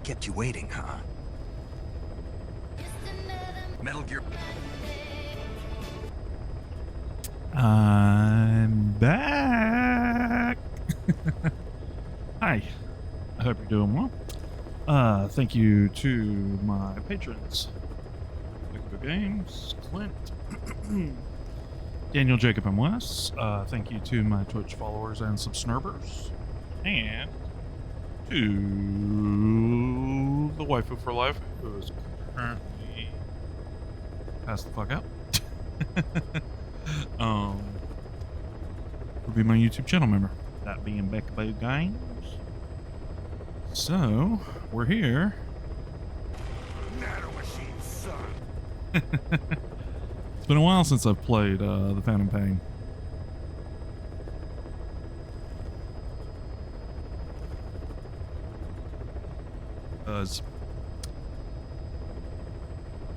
Kept you waiting, huh? Metal Gear. I'm back. Hi. I hope you're doing well. Thank you to my patrons. Victor Games, Clint, Daniel, Jacob, and Wes. Thank you to my Twitch followers and subscribers. And to the waifu for life, who is currently passed the fuck out. Will be my YouTube channel member. That being Becko Games. So, we're here. It's been a while since I've played the Phantom Pain.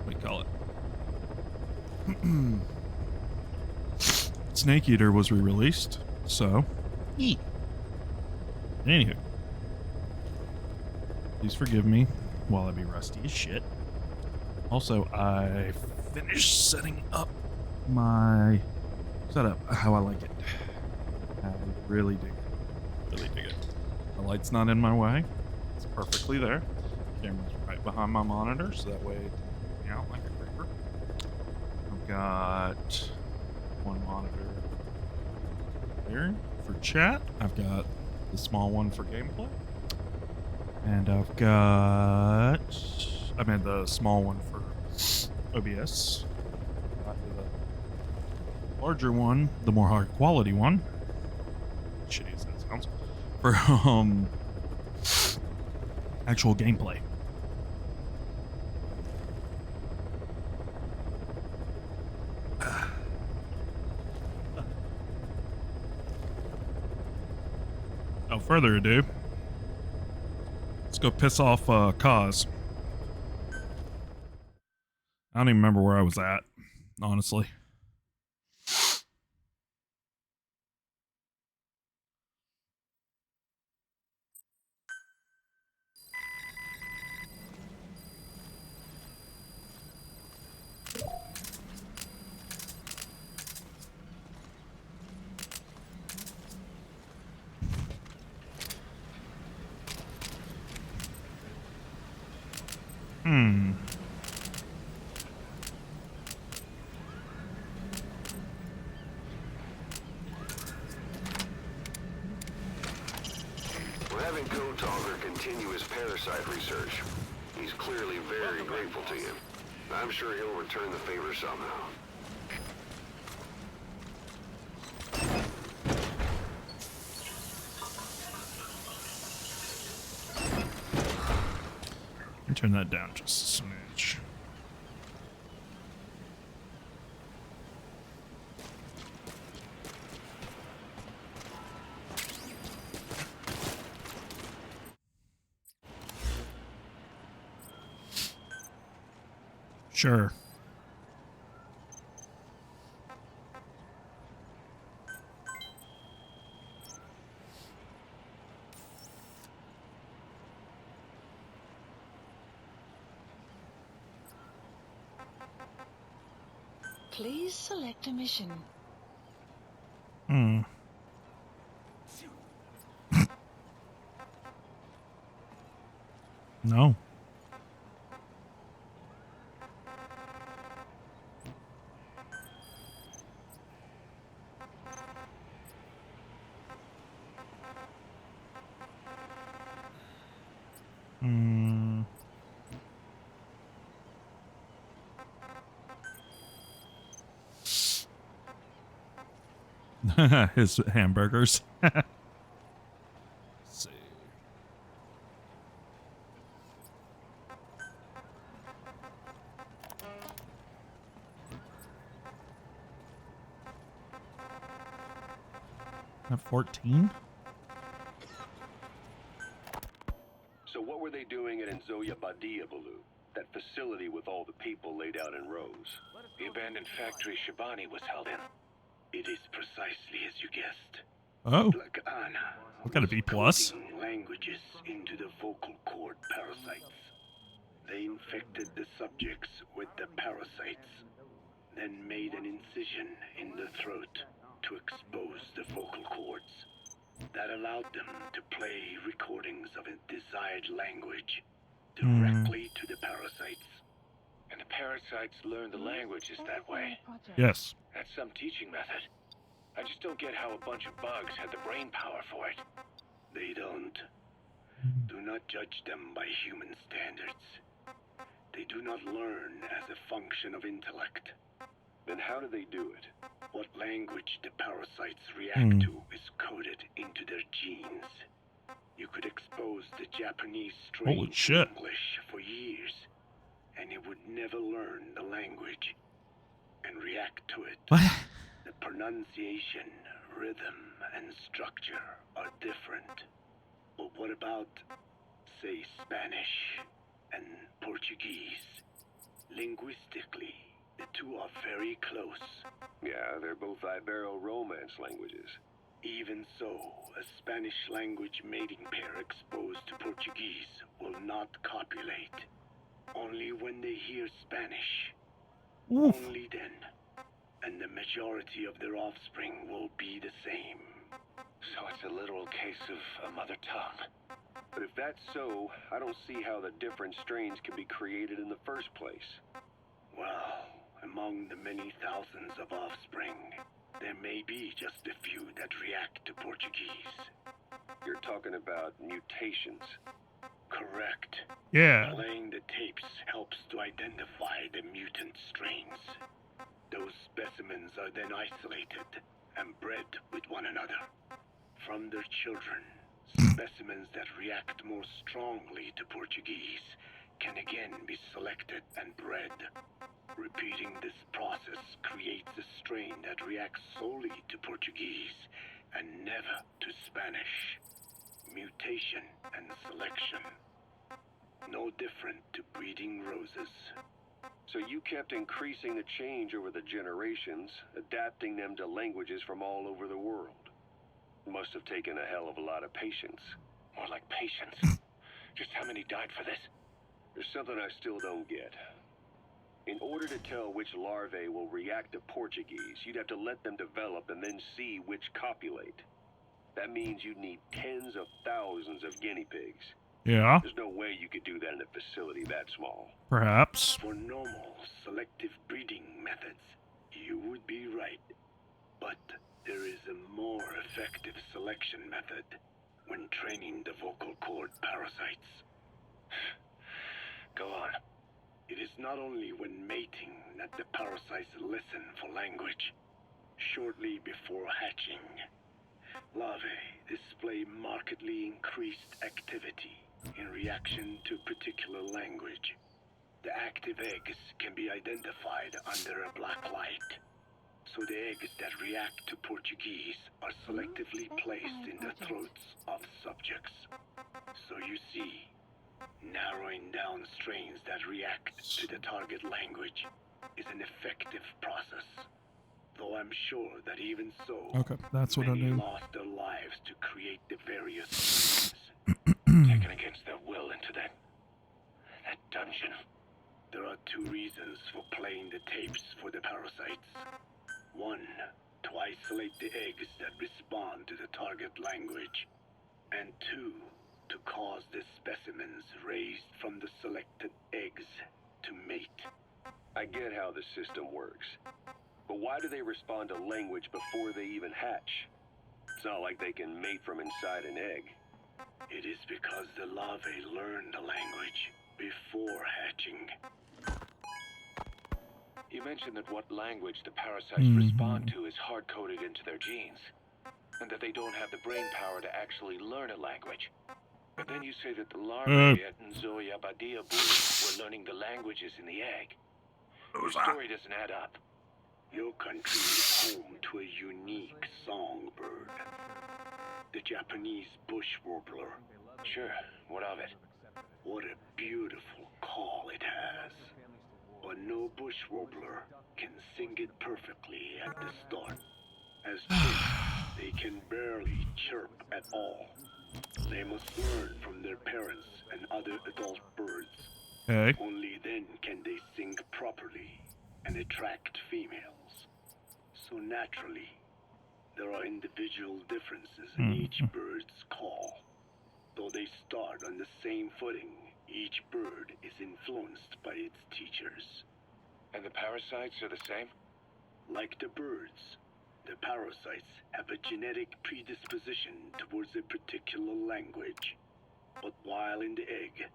What do you call it? Snake Eater was re-released, so anywho, please forgive me while I be rusty as shit. Also, I finished setting up my setup how I like it. I really dig it. Really dig it. The light's not in my way. It's perfectly there. Camera's right behind my monitor, so that way it doesn't take me out like a creeper. I've got one monitor here for chat. I've got the small one for gameplay. And I've got... I mean the small one for OBS. Got the larger one, the more high quality one. Shitty as that sounds. For actual gameplay. Without further ado, let's go piss off Kaz. I don't even remember where I was at, honestly. We're having Code Talker continue his parasite research. He's clearly very grateful to you. I'm sure he'll return the favor somehow. Let me turn that down just a smidge. Sure. Please select a mission. No. His hamburgers. Let's see. At 14? So what were they doing at Nzoya Badiabalu? That facility with all the people laid out in rows. The abandoned factory Shibani was held in. It is precisely as you guessed. Oh, Black Anna what kind of B plus? coding languages into the vocal cord parasites. They infected the subjects with the parasites, then made an incision in the throat to expose the vocal cords. That allowed them to play recordings of a desired language directly to the parasites. And the parasites learn the languages that way. Yes. That's some teaching method. I just don't get how a bunch of bugs had the brain power for it. They don't. Do not judge them by human standards. They do not learn as a function of intellect. Then how do they do it? What language the parasites react to is coded into their genes. You could expose the Japanese strain Holy to shit. English for years, and it would never learn the language and react to it. What? The pronunciation, rhythm, and structure are different. But what about, say, Spanish and Portuguese? Linguistically, the two are very close. Yeah, they're both Ibero-Romance languages. Even so, a Spanish language mating pair exposed to Portuguese will not copulate. Only when they hear Spanish. Oof. Only then. And the majority of their offspring will be the same. So it's a literal case of a mother tongue. But if that's so, I don't see how the different strains can be created in the first place. Well, among the many thousands of offspring, there may be just a few that react to Portuguese. You're talking about mutations. Correct. Yeah. Playing the tapes helps to identify the mutant strains. Those specimens are then isolated and bred with one another. From their children, specimens that react more strongly to Portuguese can again be selected and bred. Repeating this process creates a strain that reacts solely to Portuguese and never to Spanish. Mutation and selection. No different to breeding roses. So you kept increasing the change over the generations, adapting them to languages from all over the world. Must have taken a hell of a lot of patience. More like patience. Just how many died for this? There's something I still don't get. In order to tell which larvae will react to Portuguese, you'd have to let them develop and then see which copulate. That means you'd need tens of thousands of guinea pigs. Yeah. There's no way you could do that in a facility that small. Perhaps. For normal selective breeding methods, you would be right. But there is a more effective selection method when training the vocal cord parasites. Go on. It is not only when mating that the parasites listen for language. Shortly before hatching, larvae display markedly increased activity in reaction to particular language. The active eggs can be identified under a black light. So the eggs that react to Portuguese are selectively placed in the throats of subjects. So you see, narrowing down strains that react to the target language is an effective process. Though I'm sure that even so, Okay, that's what I many do. lost their lives to create the various strains. Taken against their will into that dungeon. There are two reasons for playing the tapes for the parasites. One, to isolate the eggs that respond to the target language. And two, to cause the specimens raised from the selected eggs to mate. I get how the system works. But why do they respond to language before they even hatch? It's not like they can mate from inside an egg. It is because the larvae learn the language before hatching. You mentioned that what language the parasites respond to is hard-coded into their genes, and that they don't have the brain power to actually learn a language. But then you say that the larvae at Nzoya Badiabalu were learning the languages in the egg. Your story doesn't add up. Your country is home to a unique songbird. The Japanese bush warbler. Sure, what of it? What a beautiful call it has. But no bush warbler can sing it perfectly at the start. As chicks, they can barely chirp at all. They must learn from their parents and other adult birds. Okay. Only then can they sing properly and attract females. So naturally, there are individual differences in each bird's call. Though they start on the same footing, each bird is influenced by its teachers. And the parasites are the same? Like the birds, the parasites have a genetic predisposition towards a particular language. But while in the egg,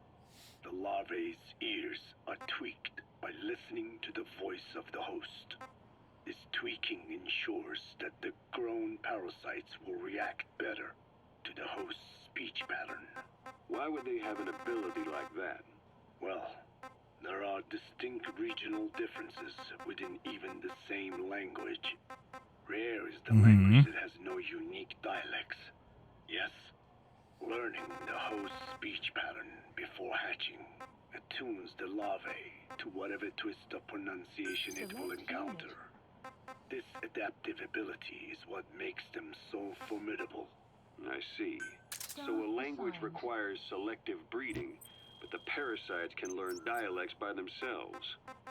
the larvae's ears are tweaked by listening to the voice of the host. This tweaking ensures that the grown parasites will react better to the host's speech pattern. Why would they have an ability like that? Well, there are distinct regional differences within even the same language. Rare is the language that has no unique dialects. Yes, learning the host's speech pattern before hatching attunes the larvae to whatever twist of pronunciation it will encounter. This adaptive ability is what makes them so formidable. I see. So a language requires selective breeding, but the parasites can learn dialects by themselves.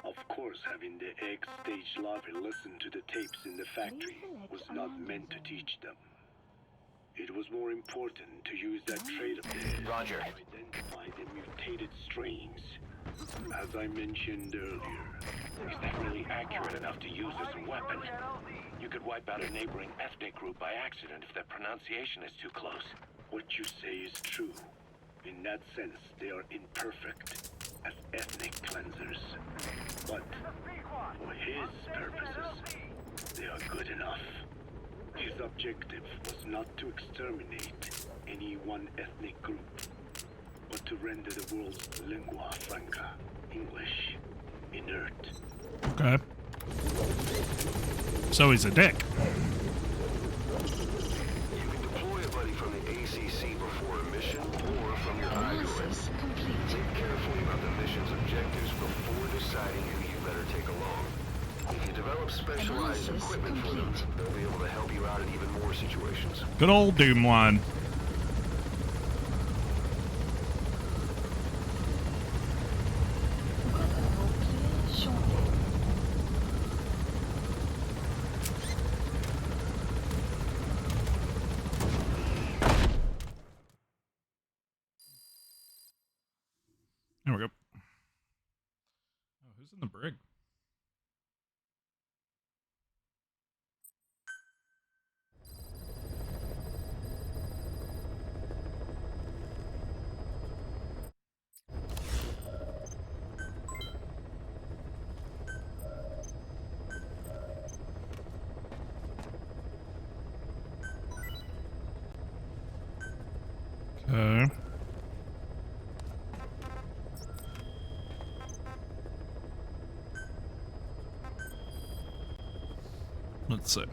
Of course, having the egg-stage larvae listen to the tapes in the factory was not meant to teach them. It was more important to use that trait of theirs to identify the mutated strains. As I mentioned earlier, Is that really accurate enough to use as a weapon? You could wipe out a neighboring ethnic group by accident if their pronunciation is too close. what you say is true. In that sense, they are imperfect as ethnic cleansers. But for his purposes, they are good enough. His objective was not to exterminate any one ethnic group, but to render the world's lingua franca, English, inert. Okay. So he's a dick. You can deploy a buddy from the ACC before a mission or from your Analysis iDroid. complete. Think carefully about the mission's objectives before deciding who you better take along. If you develop specialized Analysis equipment for them, complete. they'll be able to help you out in even more situations. Good old Doom one. Weather will clear shortly. There we go. Oh, who's in the brig? Okay. Let's see.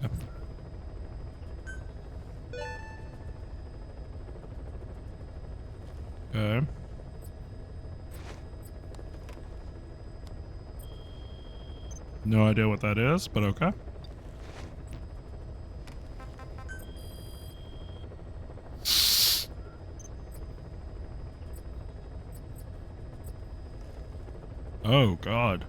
Yep. Okay. No idea what that is, but okay. Oh, God.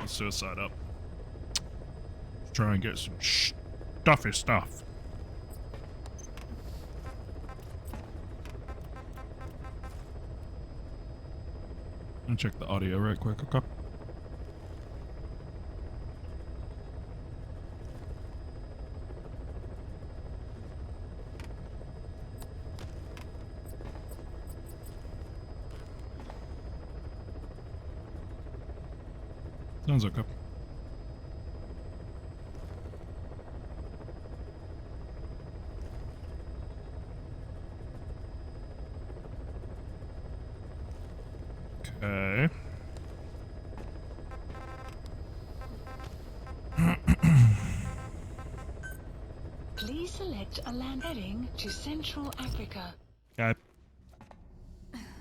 Suicide up. Try and get some stuffy stuff. I'll check the audio right quick, okay? Sounds okay. Okay. Please select a land heading to Central Africa. Okay.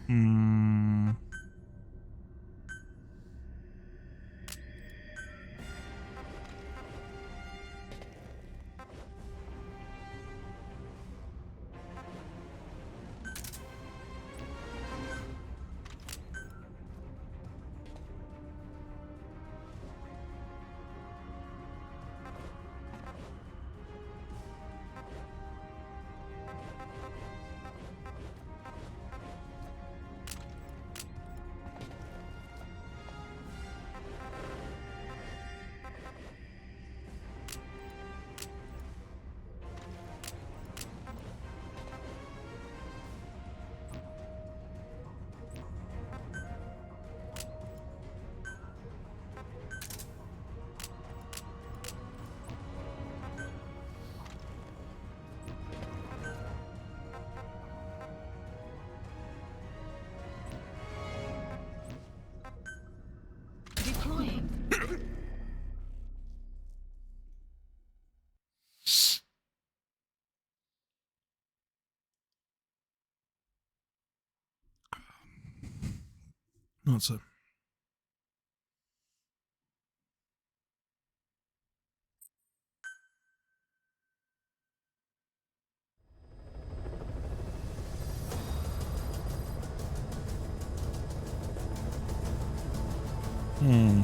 Hmm. Deploying. Not so. Hmm.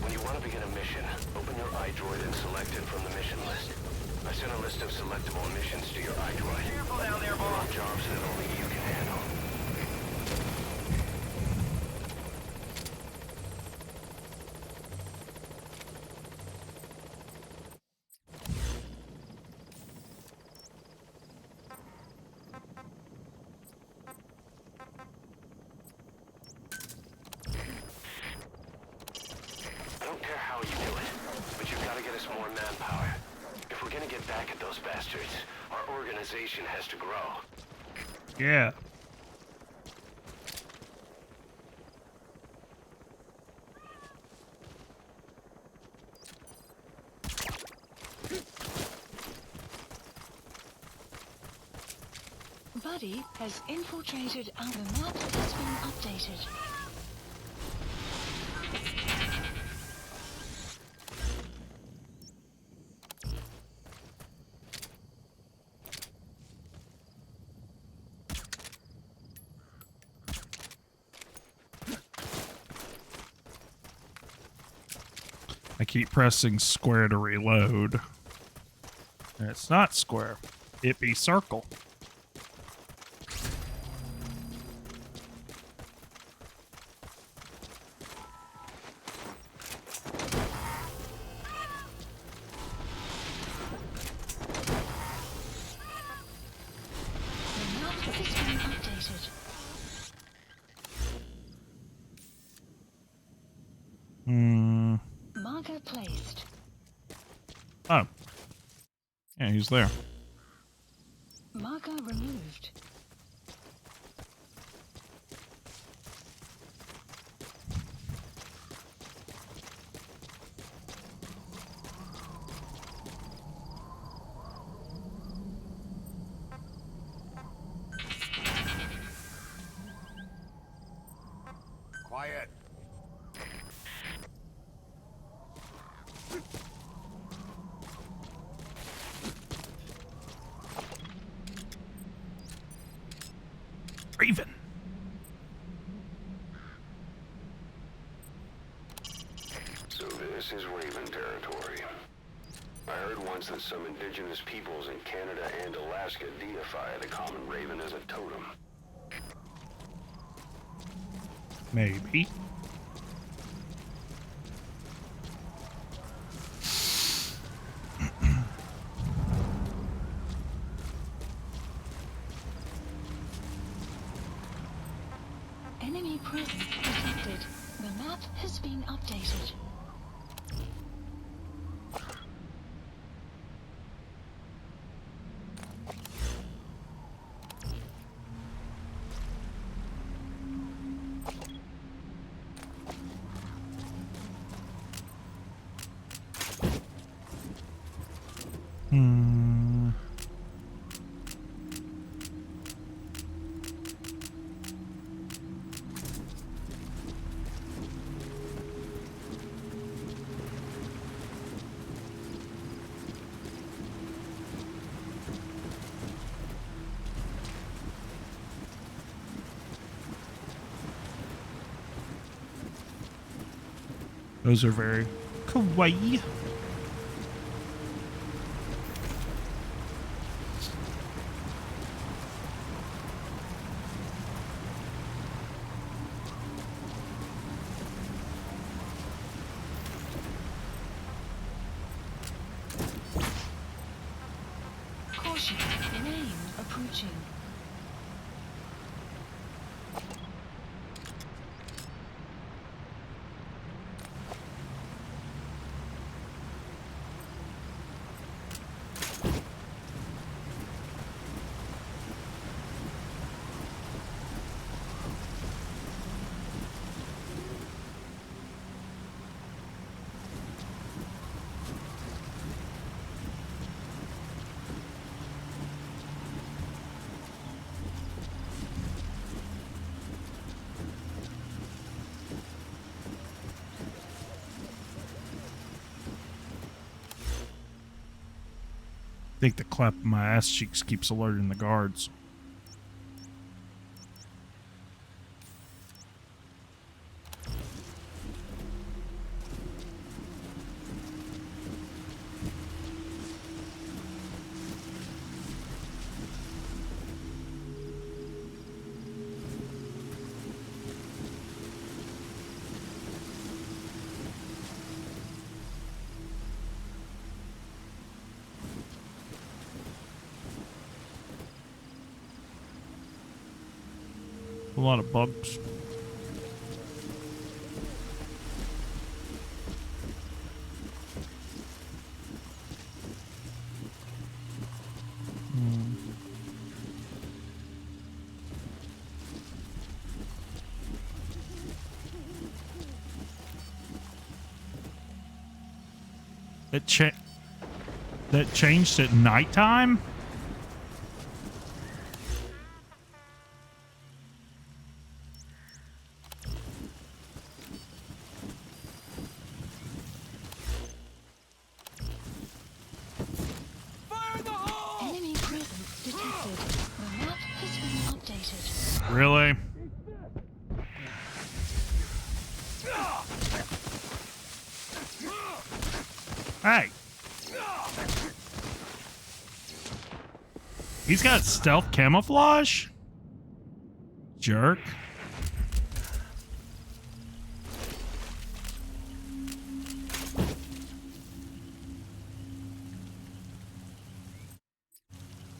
When you want to begin a mission, open your iDroid and select it from the mission list. I sent a list of selectable missions to your iDroid. Careful down there, boss. Jobs that only you can handle. I don't care how you do it, but you've got to get us more manpower. If we're gonna get back at those bastards, our organization has to grow. Yeah. Buddy has infiltrated our map has been updated. I keep pressing square to reload. And it's not square. It be circle. The map has been updated. Hmm. Marker placed. Oh. Yeah, he's there. Marker removed. Quiet. Raven. So this is Raven territory. I heard once that some indigenous peoples in Canada and Alaska deify the common raven as a totem. Maybe. Enemy presence detected. The map has been updated. Hmm. Those are very kawaii. Caution, rain approaching. I think the clap of my ass cheeks keeps alerting the guards. A lot of bugs. That changed at nighttime? Enemy presence detected. The map has been updated. Really? Hey. He's got stealth camouflage? Jerk.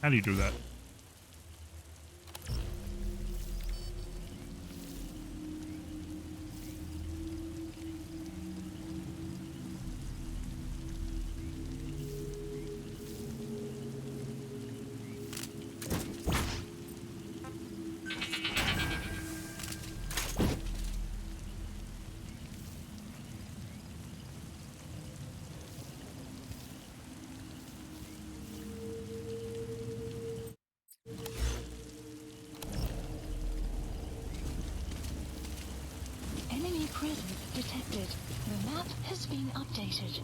How do you do that? presence detected. The map has been updated.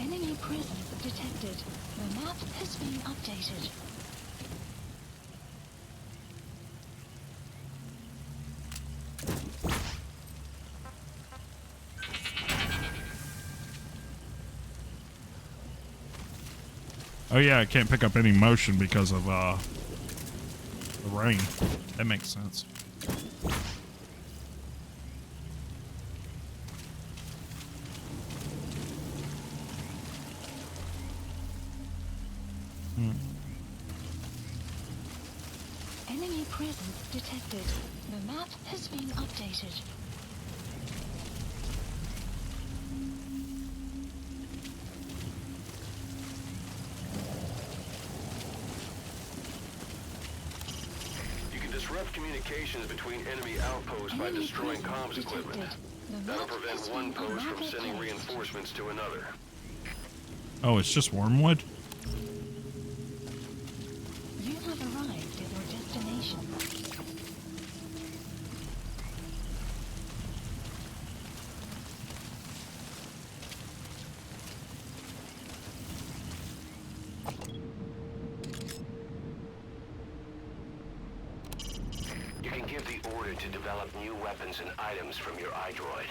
Enemy presence detected. The map has been updated. Oh yeah, I can't pick up any motion because of the rain. That makes sense. Enemy presence detected. The map has been updated. You can disrupt communications between enemy outposts by Enemy destroying presence comms equipment. detected. The That'll map prevent has one been post from sending unraveled. reinforcements to another. Oh, it's just wormwood? You have arrived at your destination. You can give the order to develop new weapons and items from your iDroid.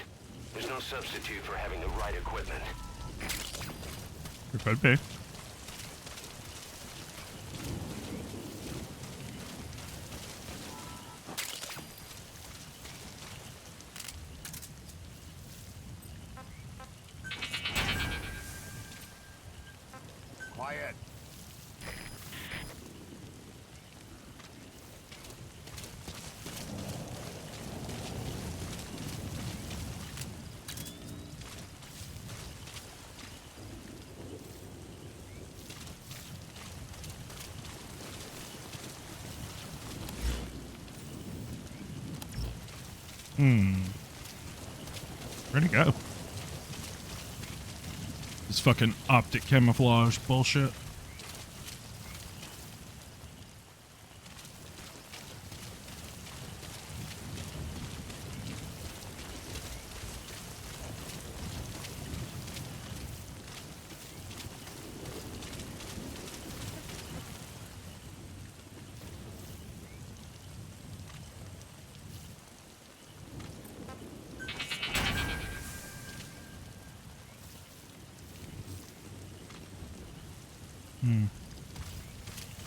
There's no substitute for having the right equipment. It could be. Quiet. Where'd he go? This fucking optic camouflage bullshit.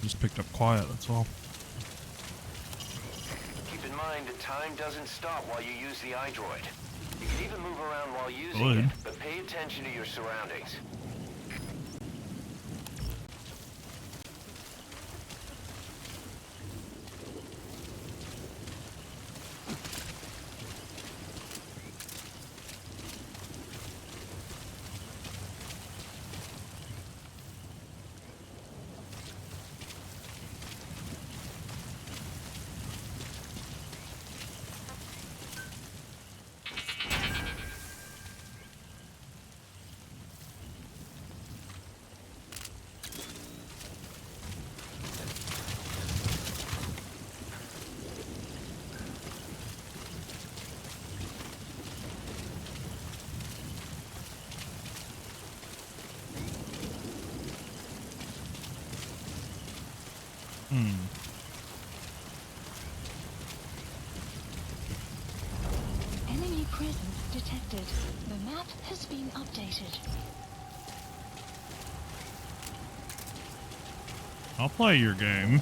Just picked up quiet, that's all. Keep in mind that time doesn't stop while you use the iDroid. You can even move around while using Good. it, but pay attention to your surroundings. Enemy presence detected. The map has been updated. I'll play your game.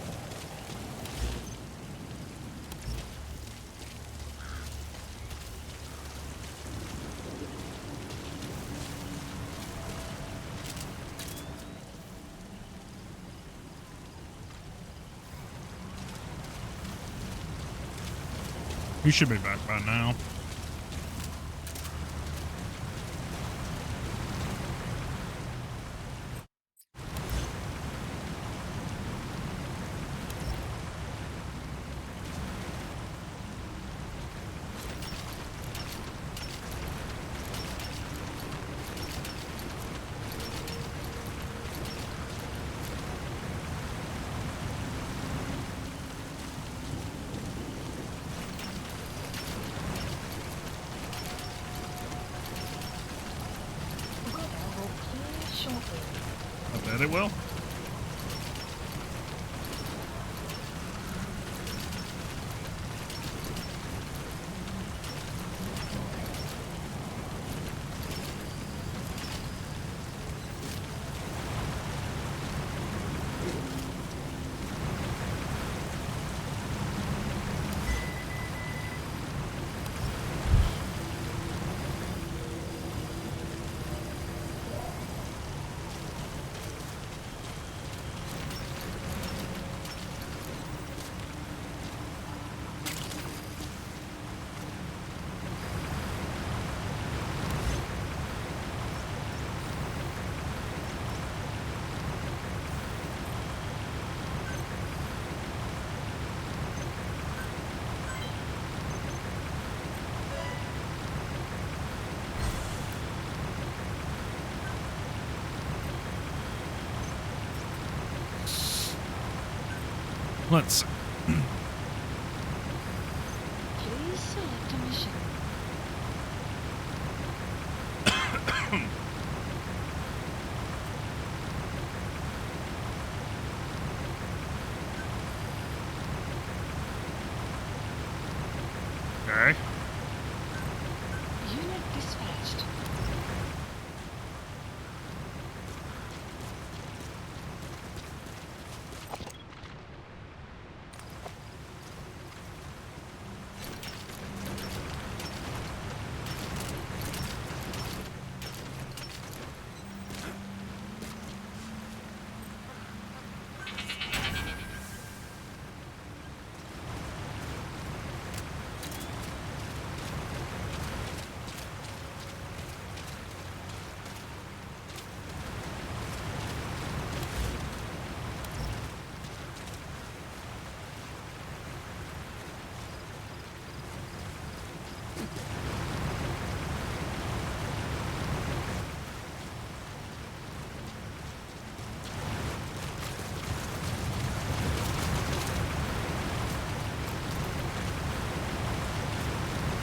You should be back by now. shortly. I bet it will. Let's see. Please select a mission. Okay. Unit dispatched.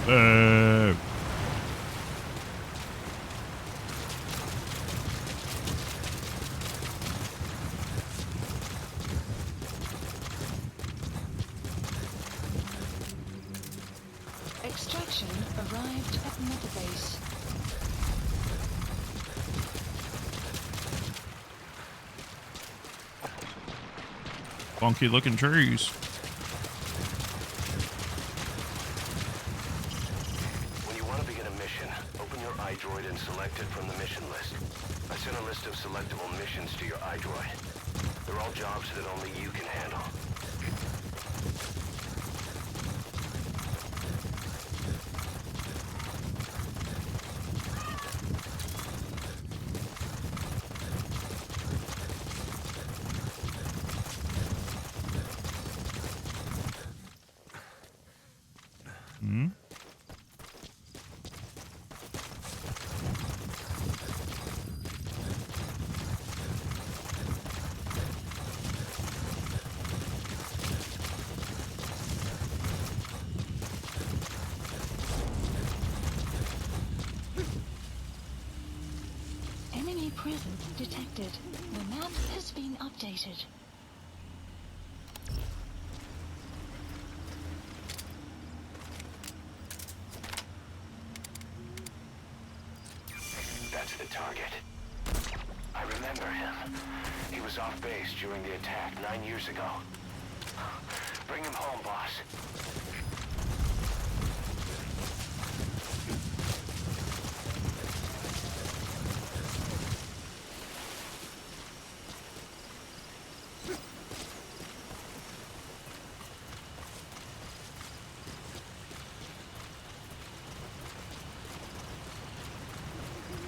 Boo. Extraction arrived at Mother Base. Funky looking trees. When you want to begin a mission, open your iDroid and select it from the mission list. I sent a list of selectable missions to your iDroid. They're all jobs that only you can handle. Hmm? Enemy presence detected. The map has been updated. That's the target. I remember him. He was off base during the attack 9 years ago. Bring him home, boss.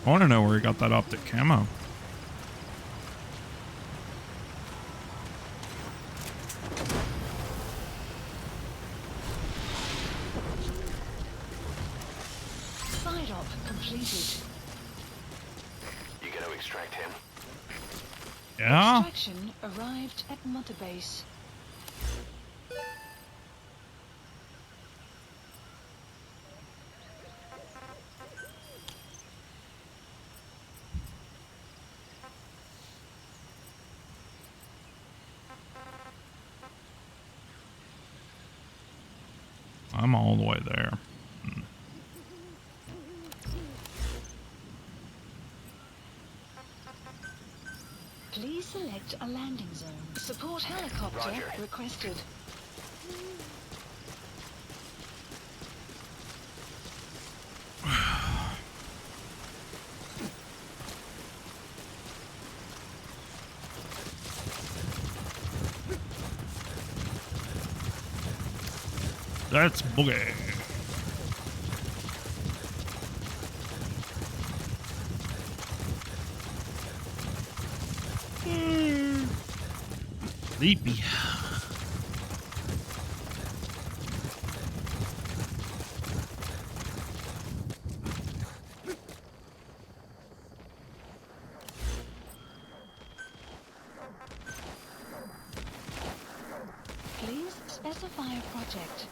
I want to know where he got that optic camo. Side op completed. You gonna extract him? Yeah? Extraction arrived at Mother Base. I'm all the way there. Please select a landing zone. Support helicopter Roger. requested. That's boogie. Sleepy. Please specify a project.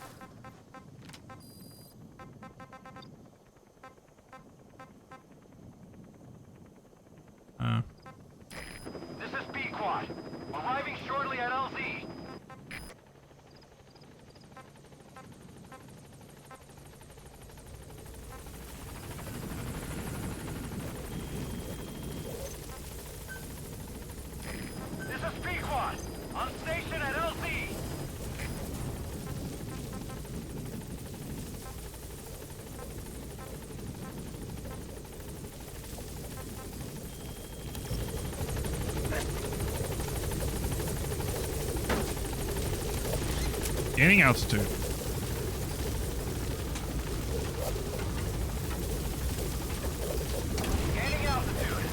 This is B-Quad. Arriving shortly at LZ. This is B-Quad. On station at LZ. Gaining altitude. Gaining altitude.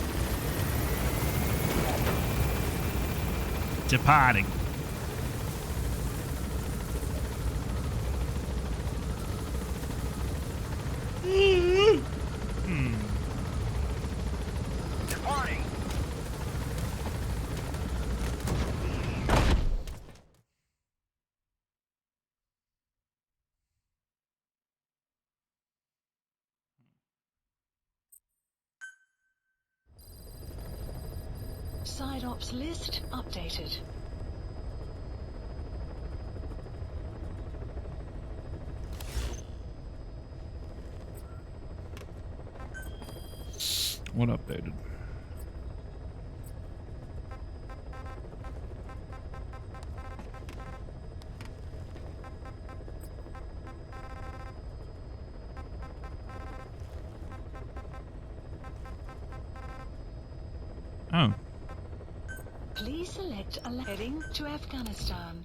Departing. Departing. Side ops list updated. What updated? Oh. Please select a heading to Afghanistan.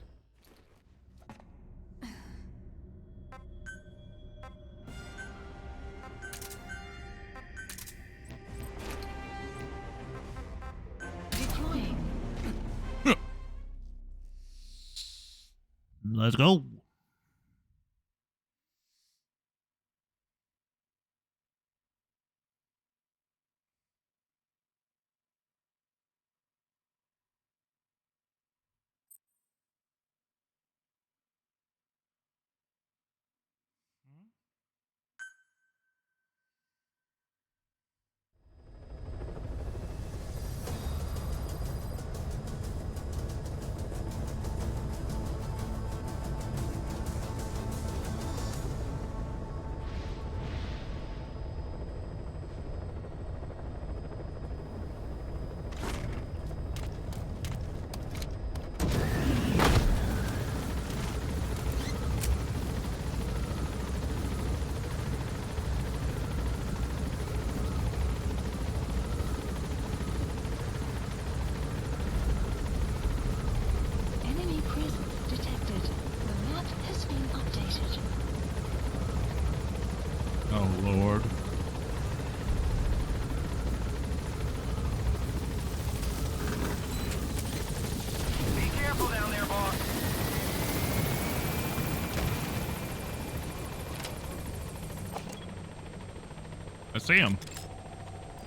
Deploying. Let's go. Enemy presence detected. The map has been updated. Oh, Lord. Be careful down there, boss. I see him.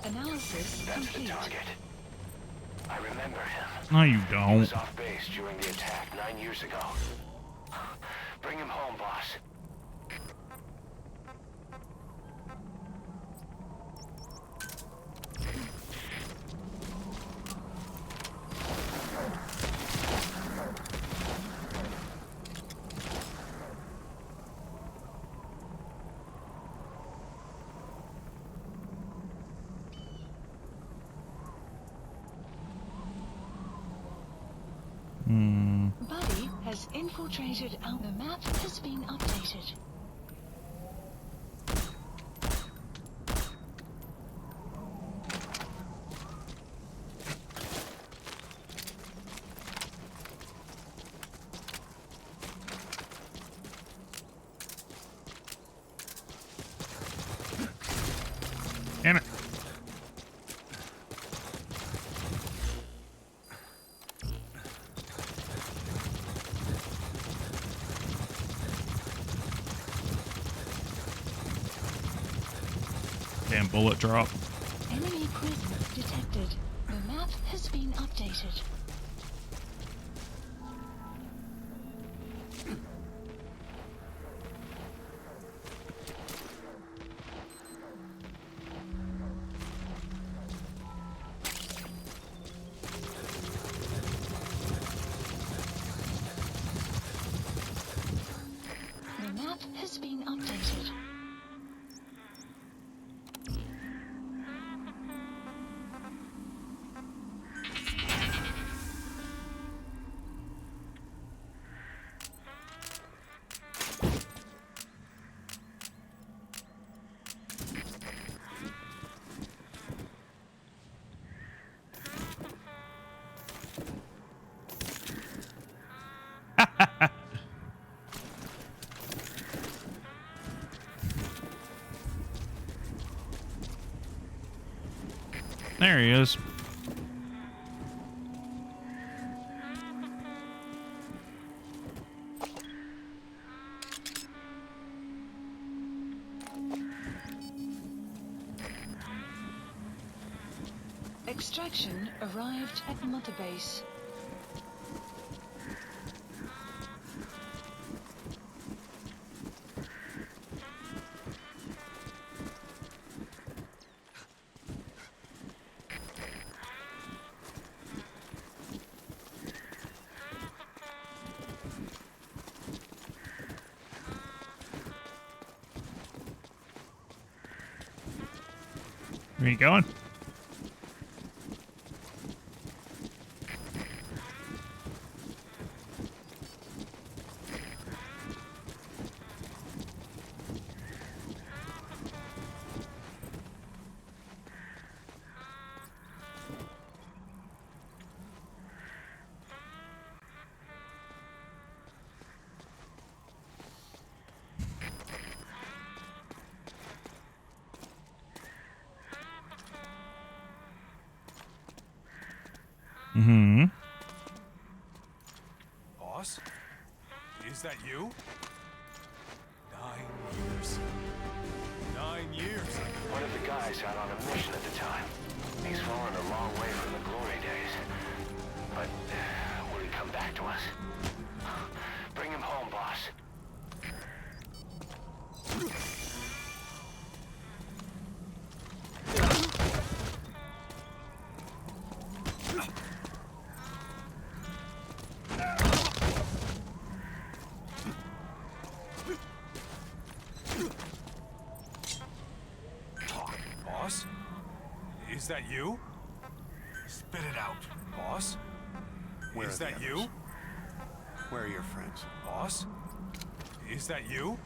Analysis That's the complete. target. I remember him. No, you He don't. was off base during the attack 9 years ago. Bring him home, boss. infiltrated out. The map has been updated. Damn it. Damn bullet drop. Enemy presence detected. The map has been updated. The map has been updated. There he is. Extraction arrived at Mother Base. Where you going? Mm-hmm. Boss? Is that you? 9 years. 9 years. One of the guys out on a mission at the time. He's fallen a long way from the glory days. But will he come back to us? Bring him home, boss. Boss? Is that you? Spit it out. Boss? Where Is are that the you? others? Where are your friends? Boss? Is that you?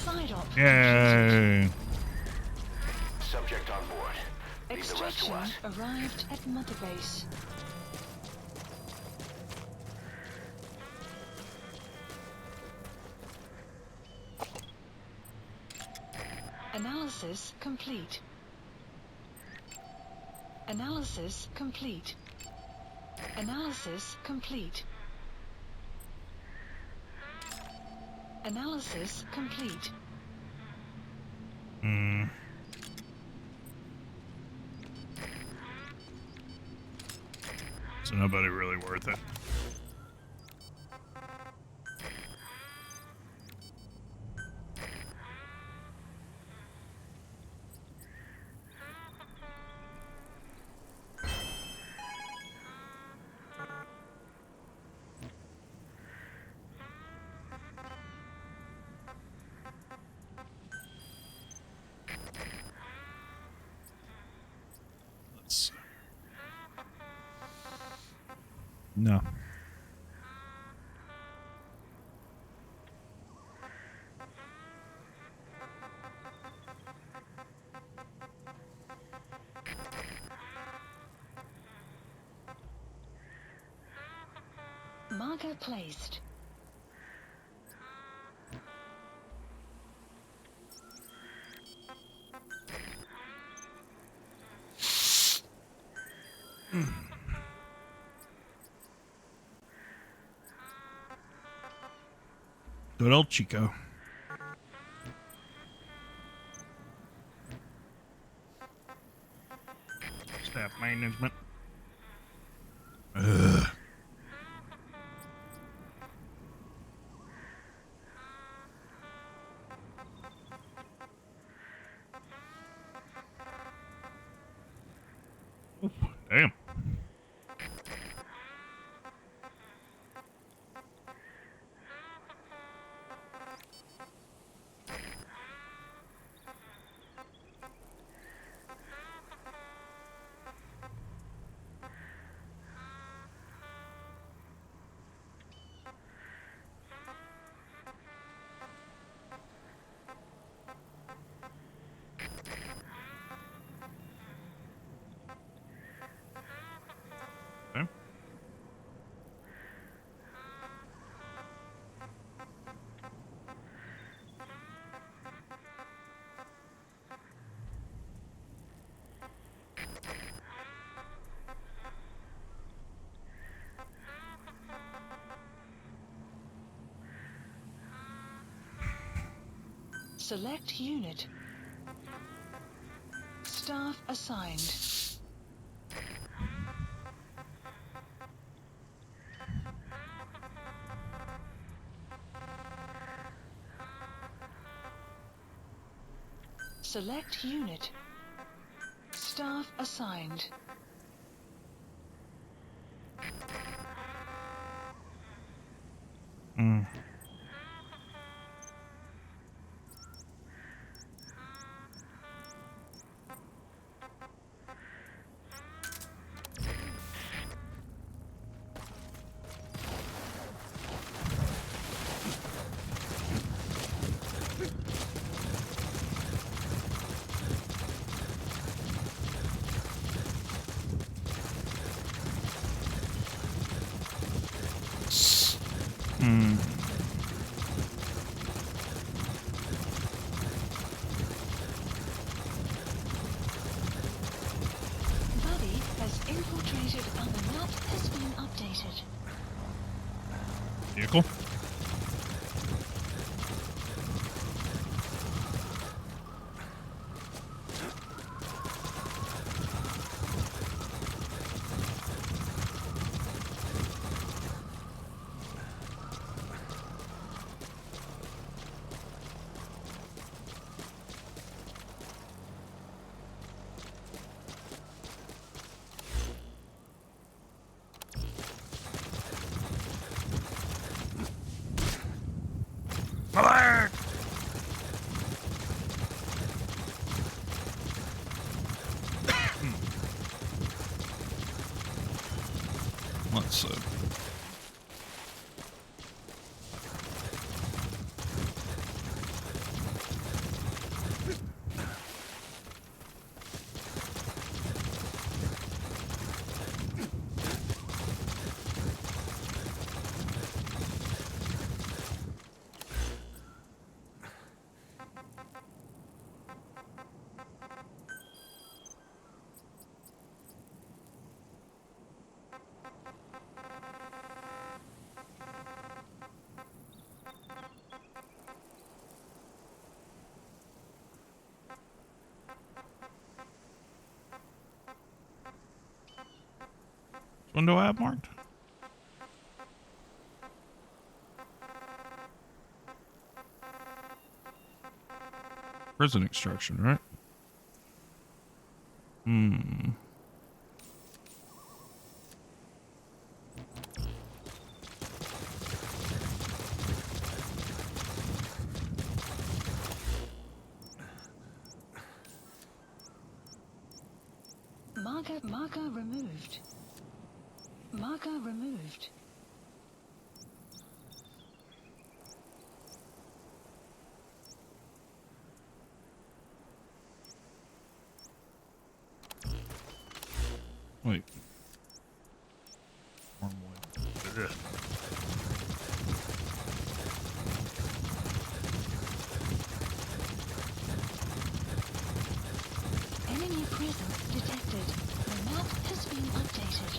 Side op. Yay. Subject on board. Leave the rest to Extraction us. arrived at Mother Base. Analysis complete. Analysis complete. Analysis complete. Analysis complete. Hmm. So nobody really worth it. No. Marker placed. Good old Chico. Staff management. Ugh. Oof, damn. Okay. Select unit. Staff assigned. Select unit. Staff assigned. Mm. Mm. Buddy has infiltrated and the map has been updated. Vehicle. Alert! Let's see. Which one do I have marked? Prison extraction, right? Hmm. Marker removed. Marker removed. Wait. Wormwood. Ugh. Enemy presence detected. The map has been updated.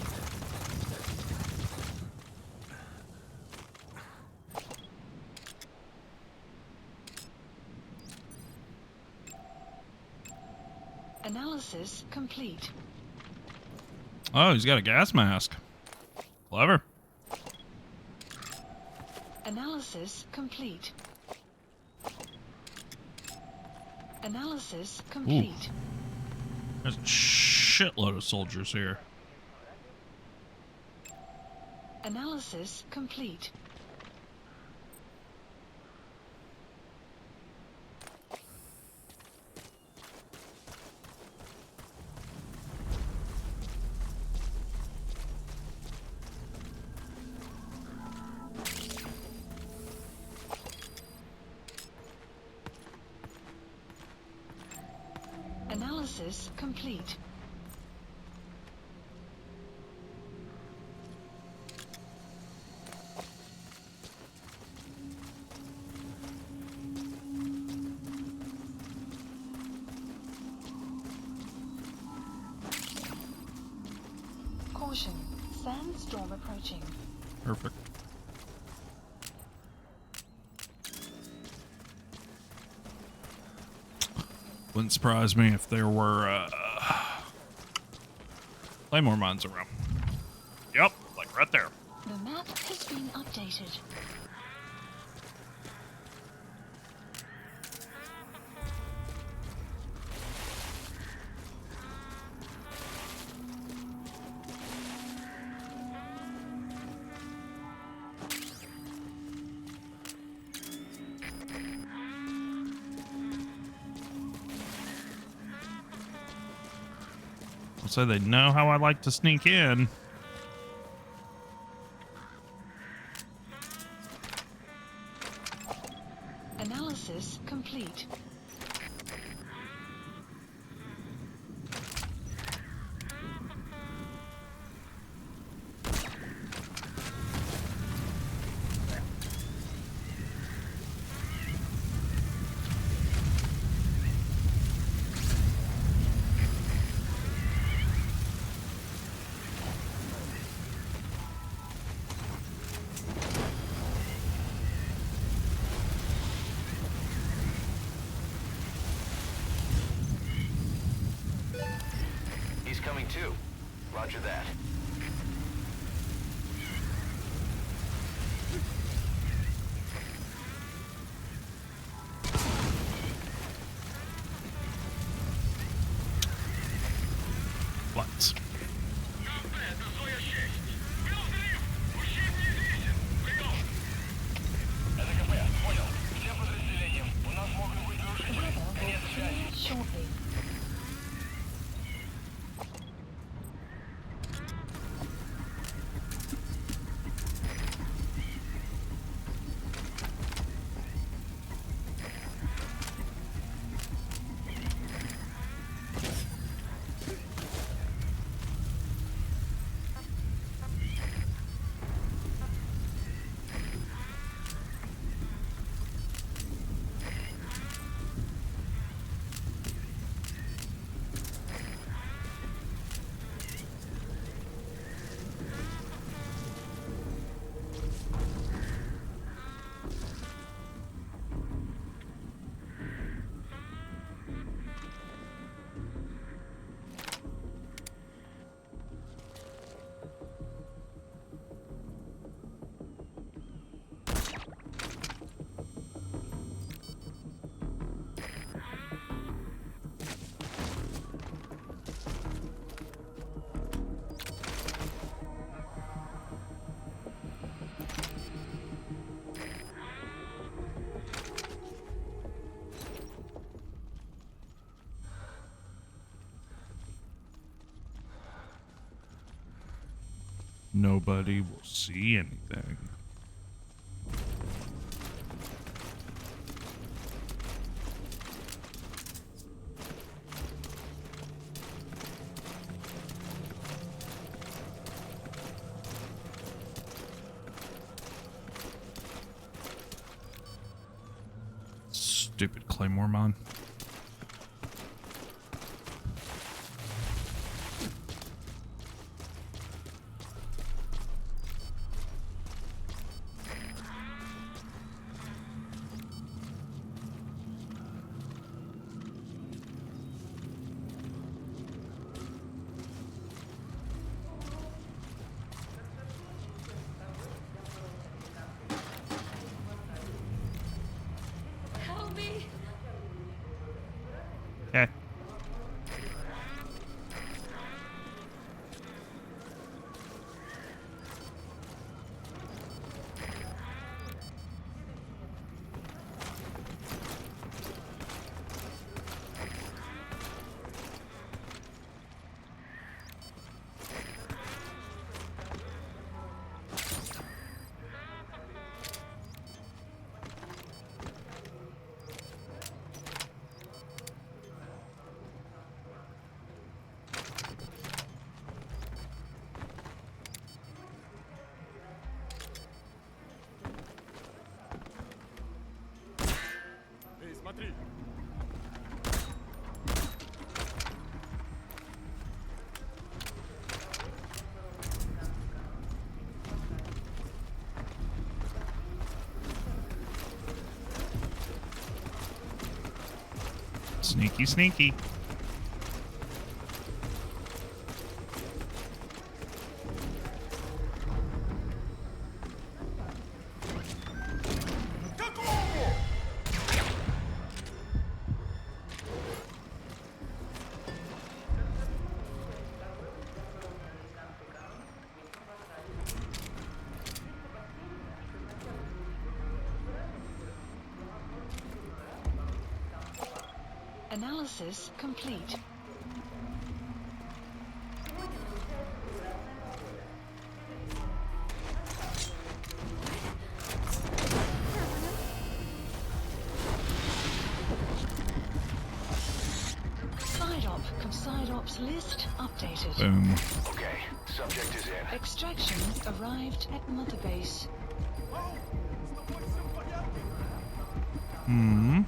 Analysis complete. Oh, he's got a gas mask. Clever. Analysis complete. Analysis complete. There's a shitload of soldiers here. Analysis complete. Analysis complete. Caution, sandstorm approaching. Perfect. Wouldn't surprise me if there were claymore mines around. Yep, like right there. The map has been updated. So they know how I like to sneak in. Analysis complete. He's coming too. Roger that. What? Weather will clear shortly. nobody will see anything. Stupid Claymore mon. Help me! Eh. Эй, смотри! Sneaky, sneaky. Analysis complete. Side ops list updated. Boom. Okay, subject is in. Extraction arrived at Mother Base. Hmm.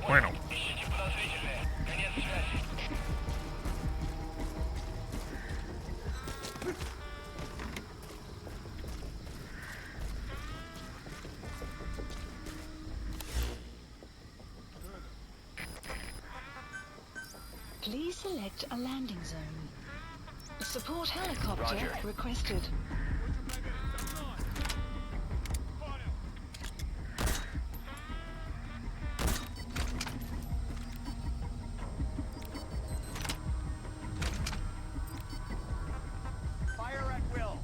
Bueno. Please select a landing zone. Support helicopter Roger. requested. Fire at will!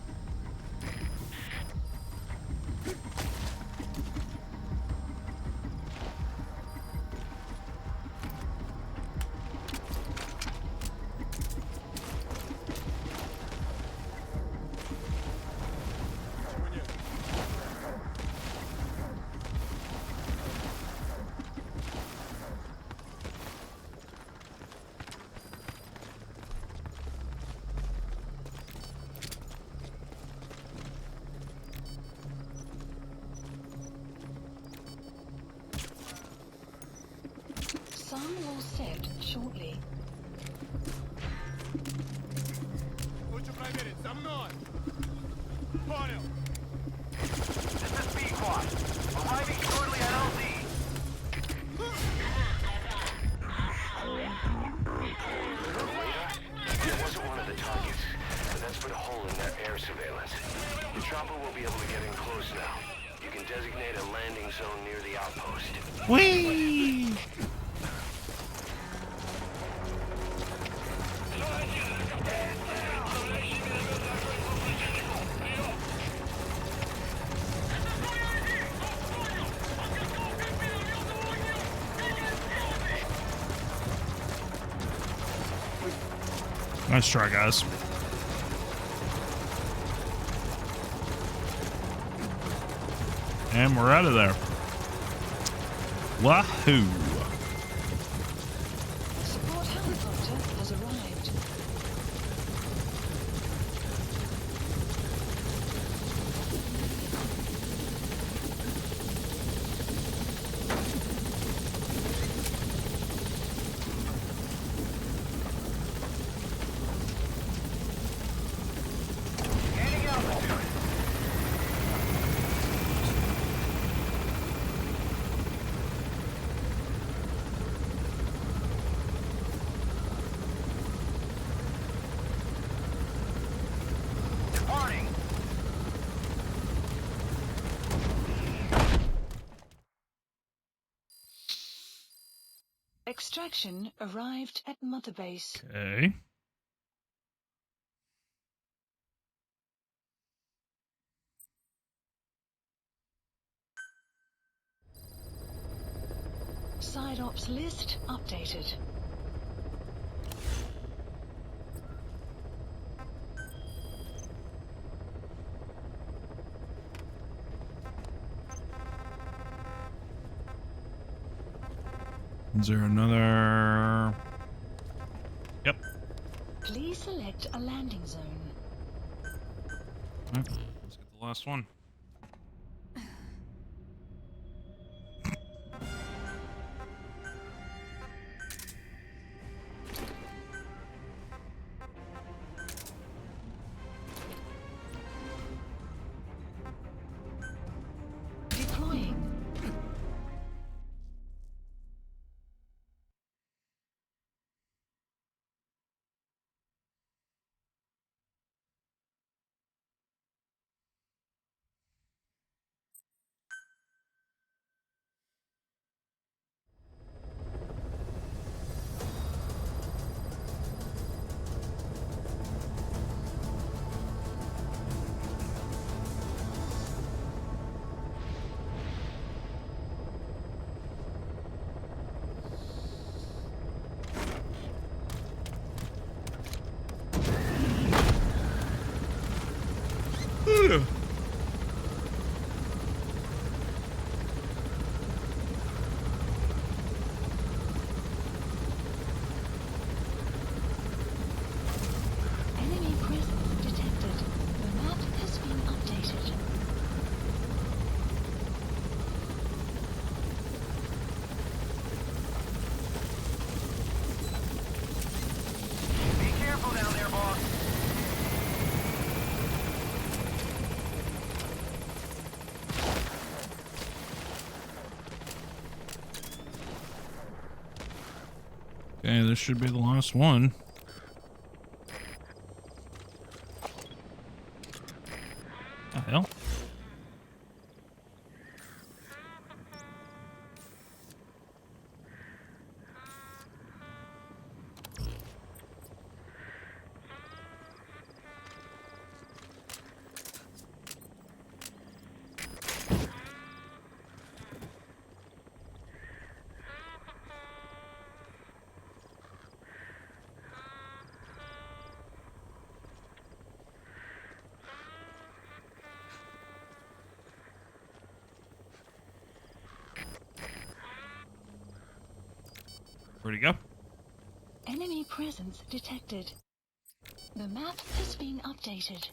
Sun will set shortly. Лучше проверить, за мной! Понял! This is B-Quad. Arriving shortly at LZ. It wasn't one of the targets, but that's put a hole in their air surveillance. The chopper will be able to get in close now. You can designate a landing zone near the outpost. Whee! Nice try, guys. And we're out of there. Wahoo! Support helicopter has arrived. Extraction arrived at Mother Base. Okay. Side ops list updated. Is there another? Yep. Please select a landing zone. Alright, let's get the last one. Deploying. Enemy presence detected. The map has been updated. Be careful down there, boss. Okay, this should be the last one. The hell? Where'd he go? Enemy presence detected. The map has been updated.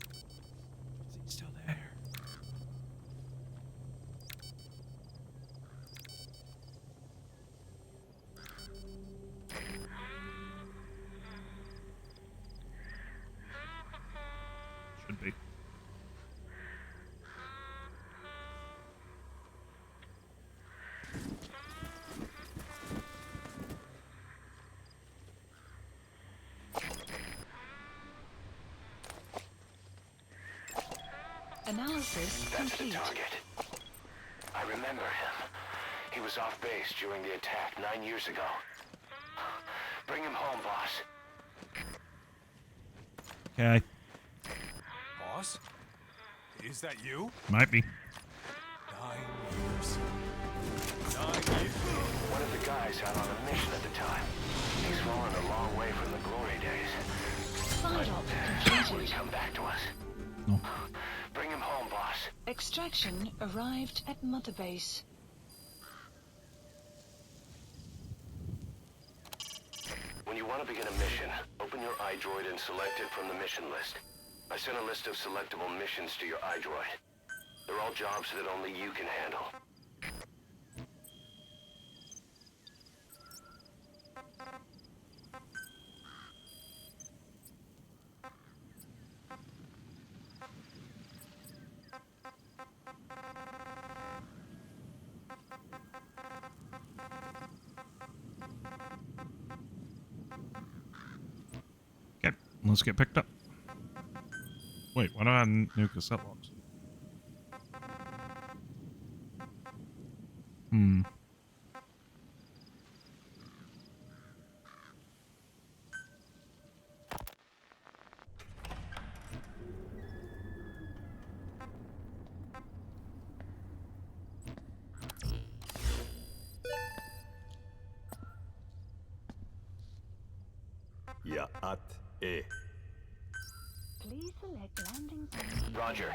Is he still there? Should be. Analysis That's the complete. target. I remember him. He was off base during the attack 9 years ago. Bring him home, boss. Okay. Boss? Is that you? Might be. 9 years. 9 years. One of the guys out on a mission at the time. He's fallen a long way from the glory days. Side op Will he completed. come back to us? No. Bring him home, boss. Extraction arrived at Mother Base. When you want to begin a mission, open your iDroid and select it from the mission list. I sent a list of selectable missions to your iDroid. They're all jobs that only you can handle. Okay, let's get picked up. Wait, why do I have new cassette locks? Ya at e. Please select landing zone. Roger.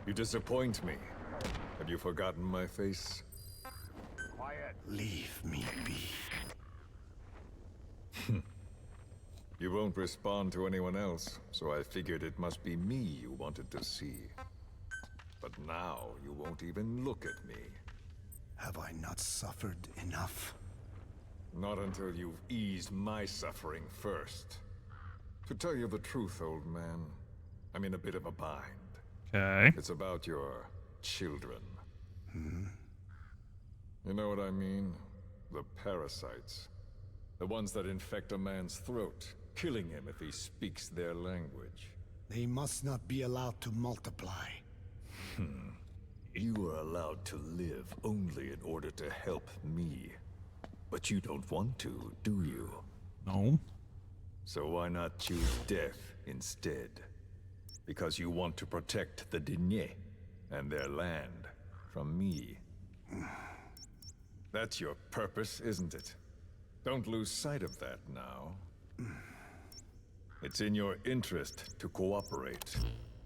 You disappoint me. Have you forgotten my face? Leave me be. You won't respond to anyone else, so I figured it must be me you wanted to see. But now you won't even look at me. Have I not suffered enough? Not until you've eased my suffering first. To tell you the truth, old man, I'm in a bit of a bind. Okay. It's about your children. You know what I mean? The parasites. The ones that infect a man's throat, killing him if he speaks their language. They must not be allowed to multiply. You are allowed to live only in order to help me. But you don't want to, do you? No. So why not choose death instead? Because you want to protect the Diné and their land from me. That's your purpose, isn't it? Don't lose sight of that now. It's in your interest to cooperate.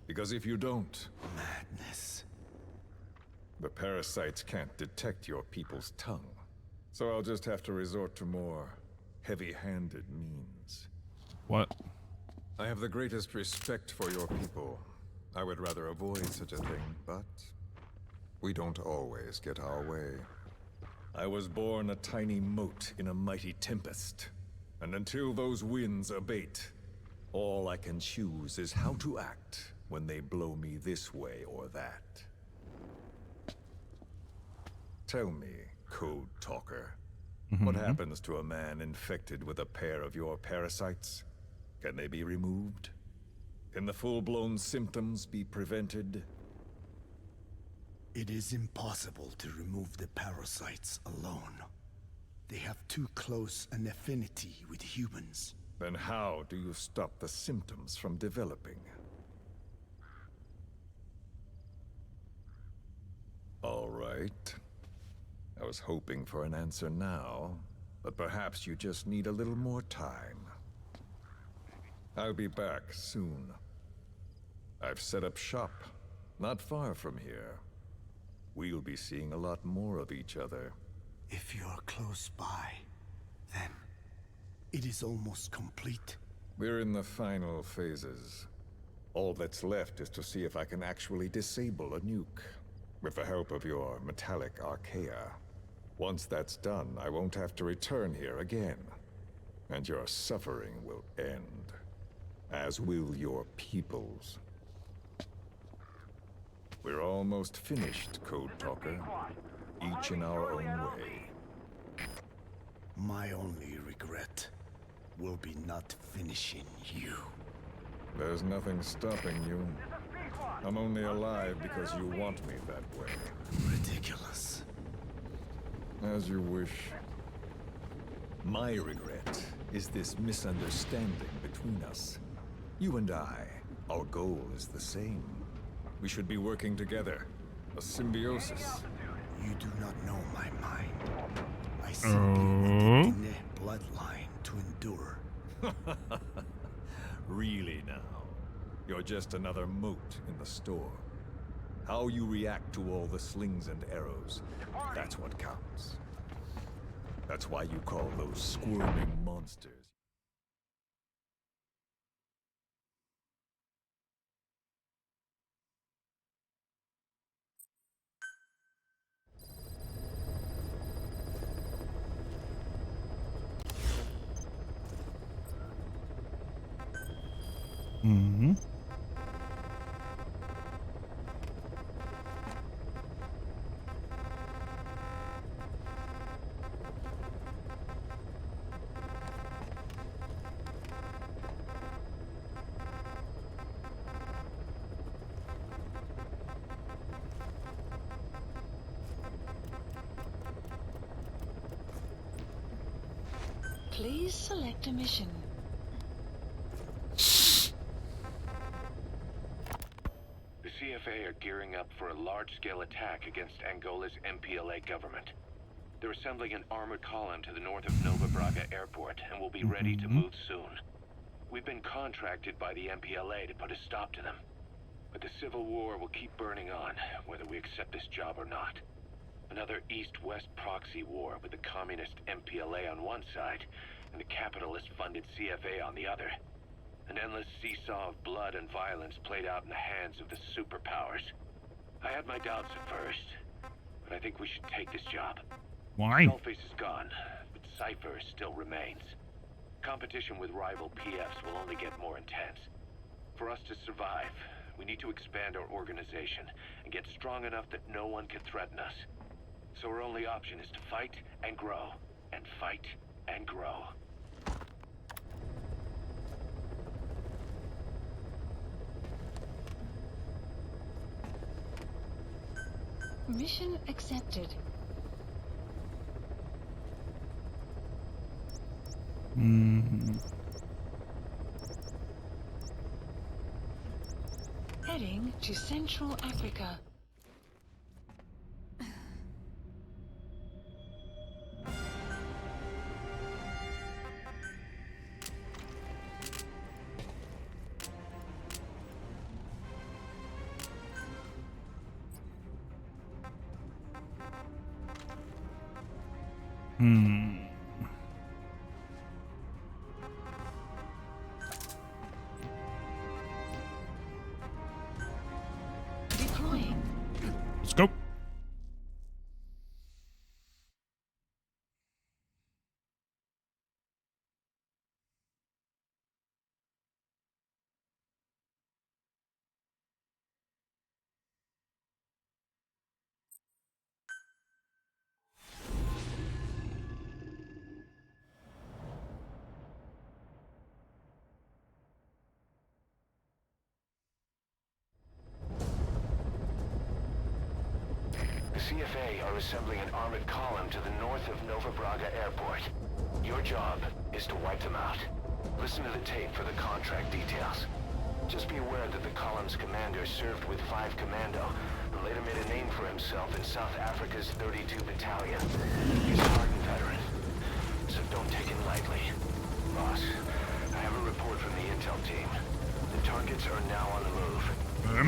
Because if you don't, Madness. the parasites can't detect your people's tongue. So I'll just have to resort to more heavy-handed means. What? I have the greatest respect for your people. I would rather avoid such a thing, but we don't always get our way. I was born a tiny mote in a mighty tempest, and until those winds abate, all I can choose is how to act when they blow me this way or that. Tell me, Code Talker, what happens to a man infected with a pair of your parasites? Can they be removed? Can the full-blown symptoms be prevented? It is impossible to remove the parasites alone. They have too close an affinity with humans. Then how do you stop the symptoms from developing? All right. I was hoping for an answer now, but perhaps you just need a little more time. I'll be back soon. I've set up shop, not far from here. We'll be seeing a lot more of each other. If you're close by, then it is almost complete. We're in the final phases. All that's left is to see if I can actually disable a nuke, with the help of your metallic archaea. Once that's done, I won't have to return here again, and your suffering will end, as will your people's. We're almost finished, Code Talker, each in our own way. My only regret will be not finishing you. There's nothing stopping you. I'm only alive because you want me that way. Ridiculous. As you wish. My regret is this misunderstanding between us. You and I, our goal is the same. We should be working together. A symbiosis. You do not know my mind. I simply want the bloodline to endure. Really now? You're just another mote in the storm. How you react to all the slings and arrows, that's what counts. That's why you call those squirming monsters. Mm-hmm. Please select a mission. The CFA are gearing up for a large-scale attack against Angola's MPLA government. They're assembling an armored column to the north of Nova Braga Airport and will be ready to move soon. We've been contracted by the MPLA to put a stop to them. But the civil war will keep burning on, whether we accept this job or not. Another East-West proxy war with the communist MPLA on one side and the capitalist-funded CFA on the other. An endless seesaw of blood and violence played out in the hands of the superpowers. I had my doubts at first, but I think we should take this job. Why? Skullface is gone, but Cypher still remains. Competition with rival PFs will only get more intense. For us to survive, we need to expand our organization and get strong enough that no one can threaten us. So our only option is to fight and grow, and fight and grow. Mission accepted. Mm-hmm. Heading to Central Africa. Deploying. Let's go. The CFA are assembling an armored column to the north of Nova Braga Airport. Your job is to wipe them out. Listen to the tape for the contract details. Just be aware that the column's commander served with 5 Commando and later made a name for himself in South Africa's 32 Battalion. He's a hardened veteran, so don't take it lightly. Boss, I have a report from the intel team. The targets are now on the move.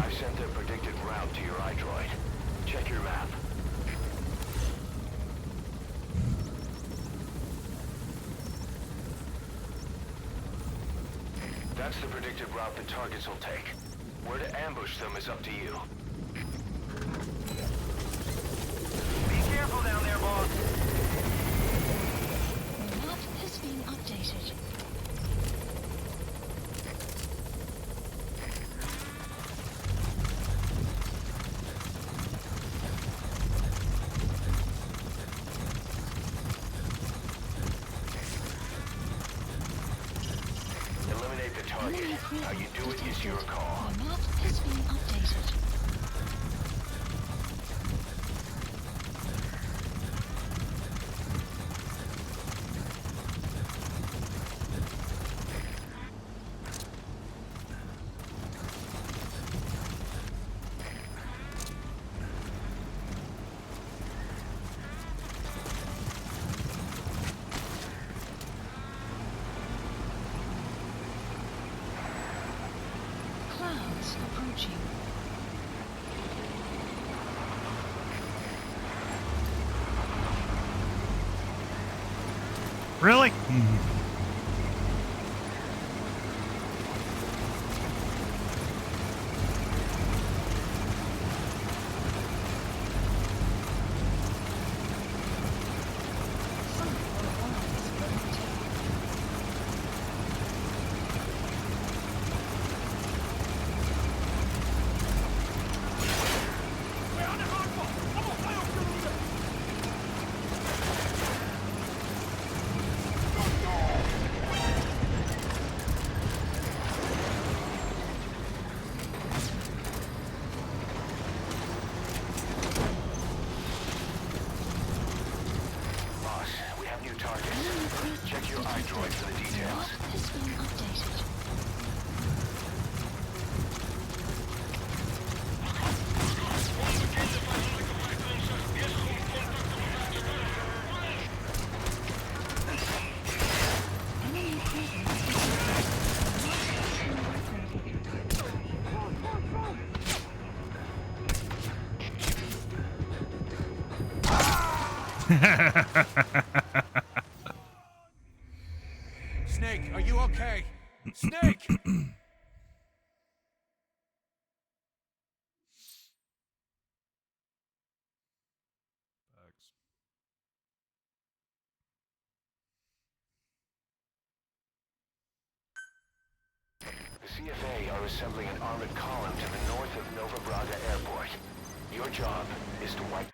I've sent their predicted route to your iDroid. Check your map. That's the predicted route the targets will take. Where to ambush them is up to you. Be careful down there, boss! The map has been updated. Eliminate the target. presence How you do it is your detected. call. The map is being updated. Clouds approaching. Really? Some lines approaching. Boss, we have new targets. Enemy presence Check your detected. iDroid for the The details. map is being updated. Enemy presence Snake, are you okay? Snake! The CFA are assembling an armored column to the north of Nova Braga Airport. Your job is to wipe...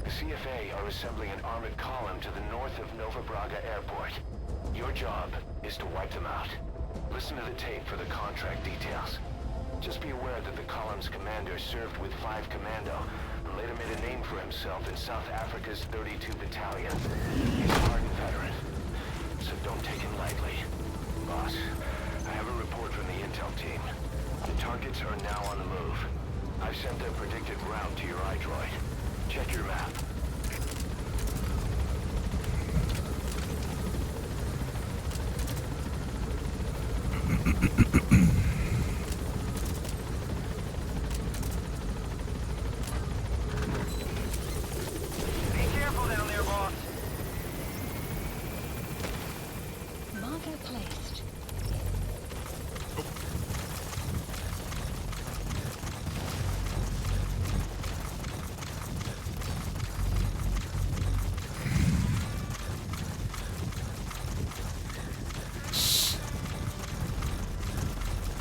The CFA are assembling an armored column to the north of Nova Braga Airport. Your job is to wipe them out. Listen to the tape for the contract details. Just be aware that the column's commander served with 5 Commando and later made a name for himself in South Africa's 32 Battalion. He's a hardened veteran, so don't take him lightly. Boss, I have a report from the intel team. The targets are now on the move. I've sent their predicted route to your iDroid. Check your map. Be careful down there, boss. marker placed.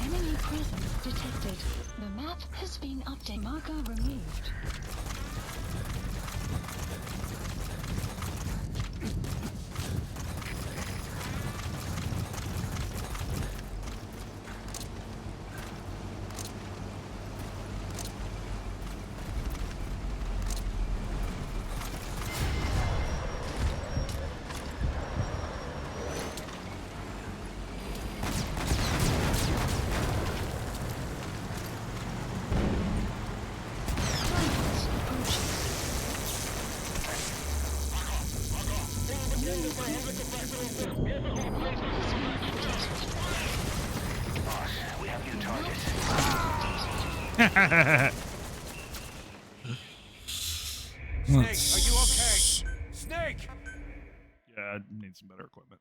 Enemy presence detected. The map has been updated. Marker removed. Boss, we have new targets. Snake, are you okay? Snake! Yeah, I need some better equipment.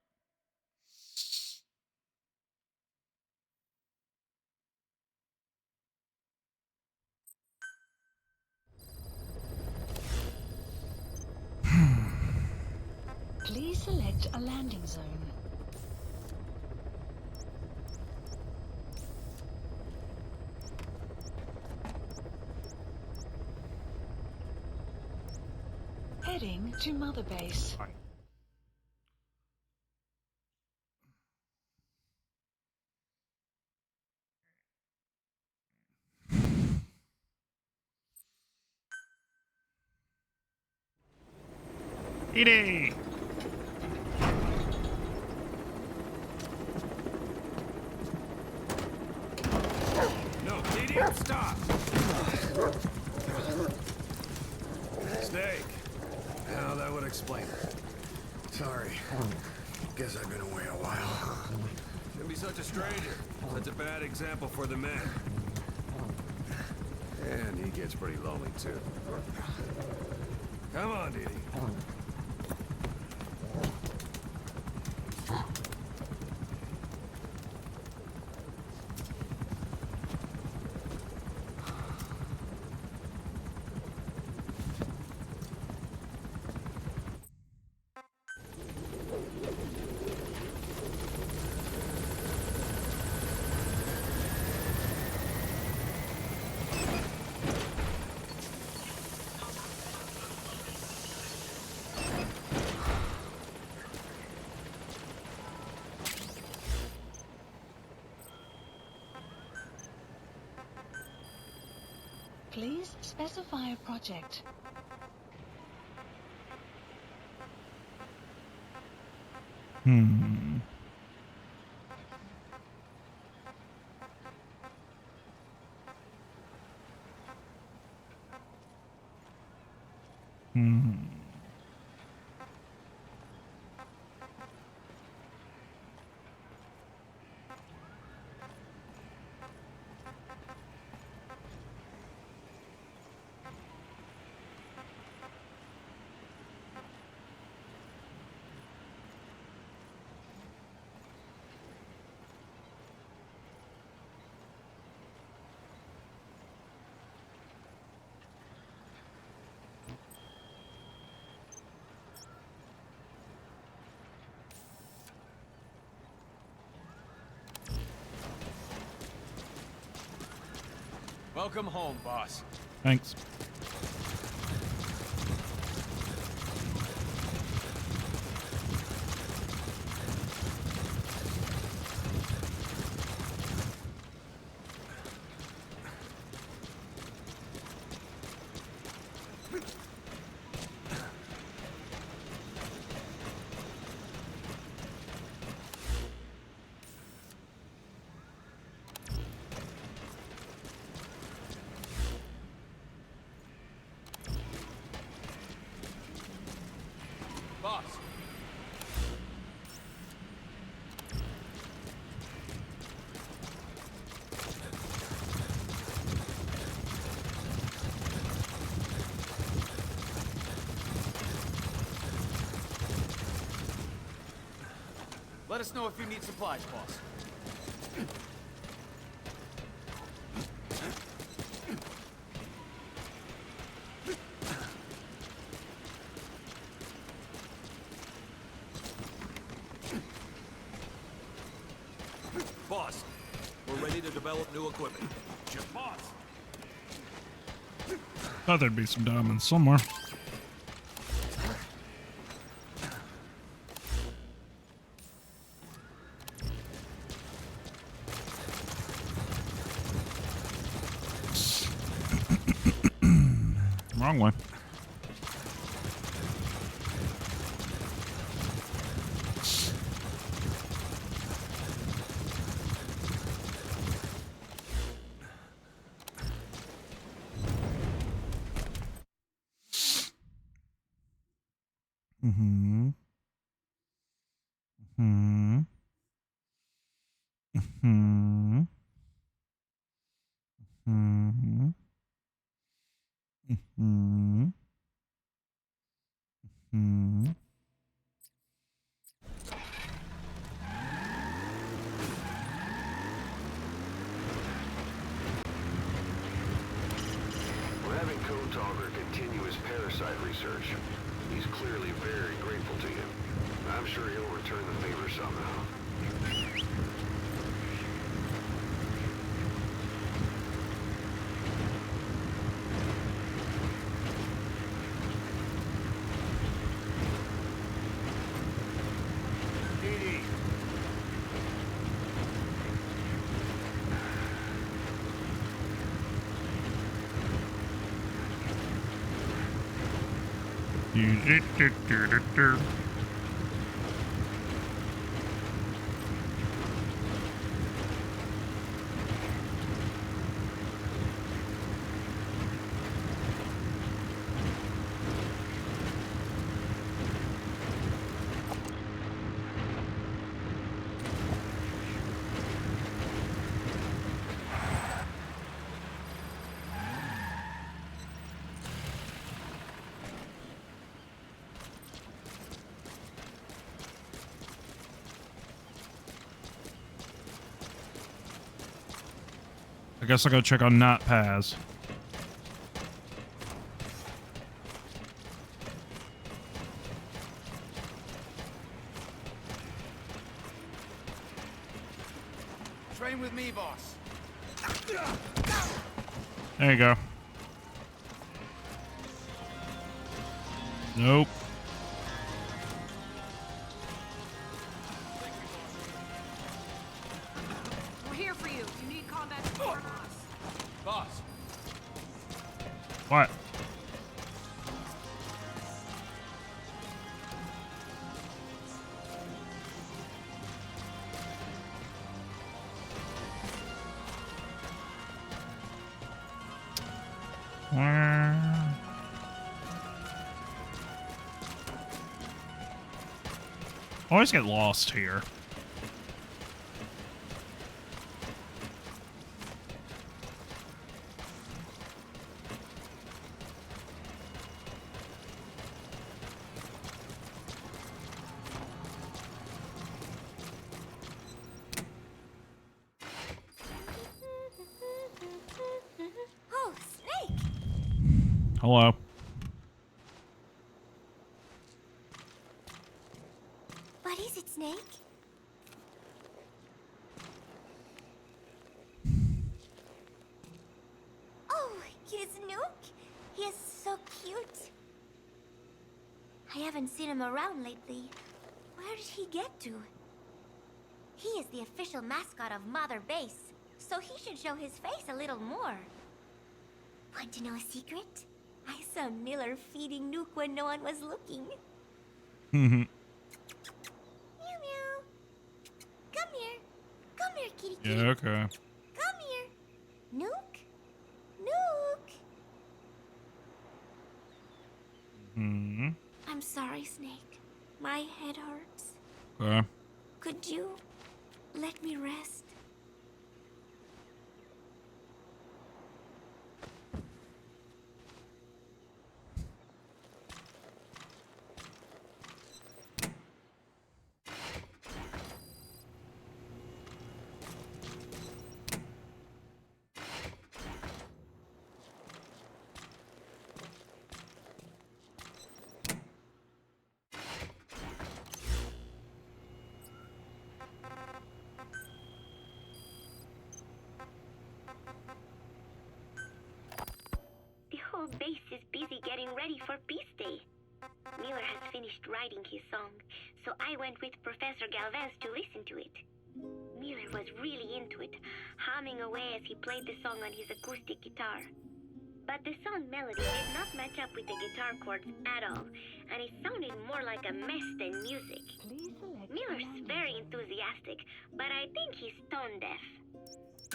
Please select a landing zone. Heading to Mother Base. Fine. Edie! No, idiot, stop! Snake. Now that would explain it. Sorry. Guess I've been away a while. Shouldn't be such a stranger. Such a bad example for the men. And he gets pretty lonely, too. Come on, Dee Dee. Please specify a project. Hmm. Welcome home, boss. Thanks. Boss. Let us know if you need supplies, boss. Boss, we're ready to develop new equipment. Just boss. Thought there'd be some diamonds somewhere. Wrong one. Mm-hmm. Hmm. Hmm. Hmm. Hmm. Hmm. We're having Code Talker continue his parasite research. He's clearly very grateful to you. I'm sure he'll return the favor somehow. I guess I'll go check on Not Paz. Train with me, boss. There you go. Nope. We're here for you. You need combat support on us. Boss. What? Always get lost here. Oh, Snake! Hello. What is it, Snake? Oh, here's Nuke. He is so cute. I haven't seen him around lately. Where did he get to? He is the official mascot of Mother Base, so he should show his face a little more. Want to know a secret? I saw Miller feeding Nuke when no one was looking. Mhm. Meow meow. Come here. Come here, kitty kitty. Yeah, okay. Come here. Nuke? Nuke? Hmm. I'm sorry, Snake. My head hurts. Okay. Could you let me rest? The whole base is busy getting ready for Peace Day. Miller has finished writing his song, so I went with Professor Galvez to listen to it. Miller was really into it, humming away as he played the song on his acoustic guitar. But the song melody did not match up with the guitar chords at all, and it sounded more like a mess than music. Miller's very enthusiastic, but I think he's tone deaf.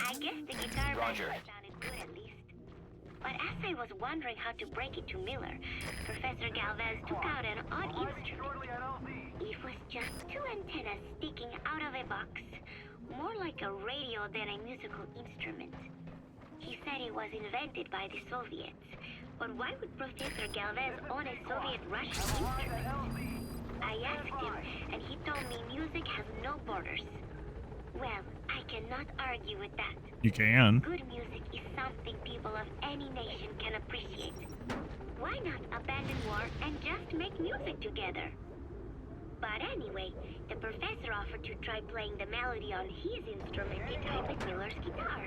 I guess the guitar version sounded good at least. But as I was wondering how to break it to Miller, Professor Galvez took out an odd instrument. It was just two antennas more like a radio than a musical instrument. He said it was invented by the Soviets. But why would Professor Galvez own a Soviet-Russian instrument? I asked him, and he told me music has no borders. Well, I cannot argue with that. You can. Good music is something people of any nation can appreciate. Why not abandon war and just make music together? But anyway, the professor offered to try playing the melody on his instrument in time with Miller's guitar.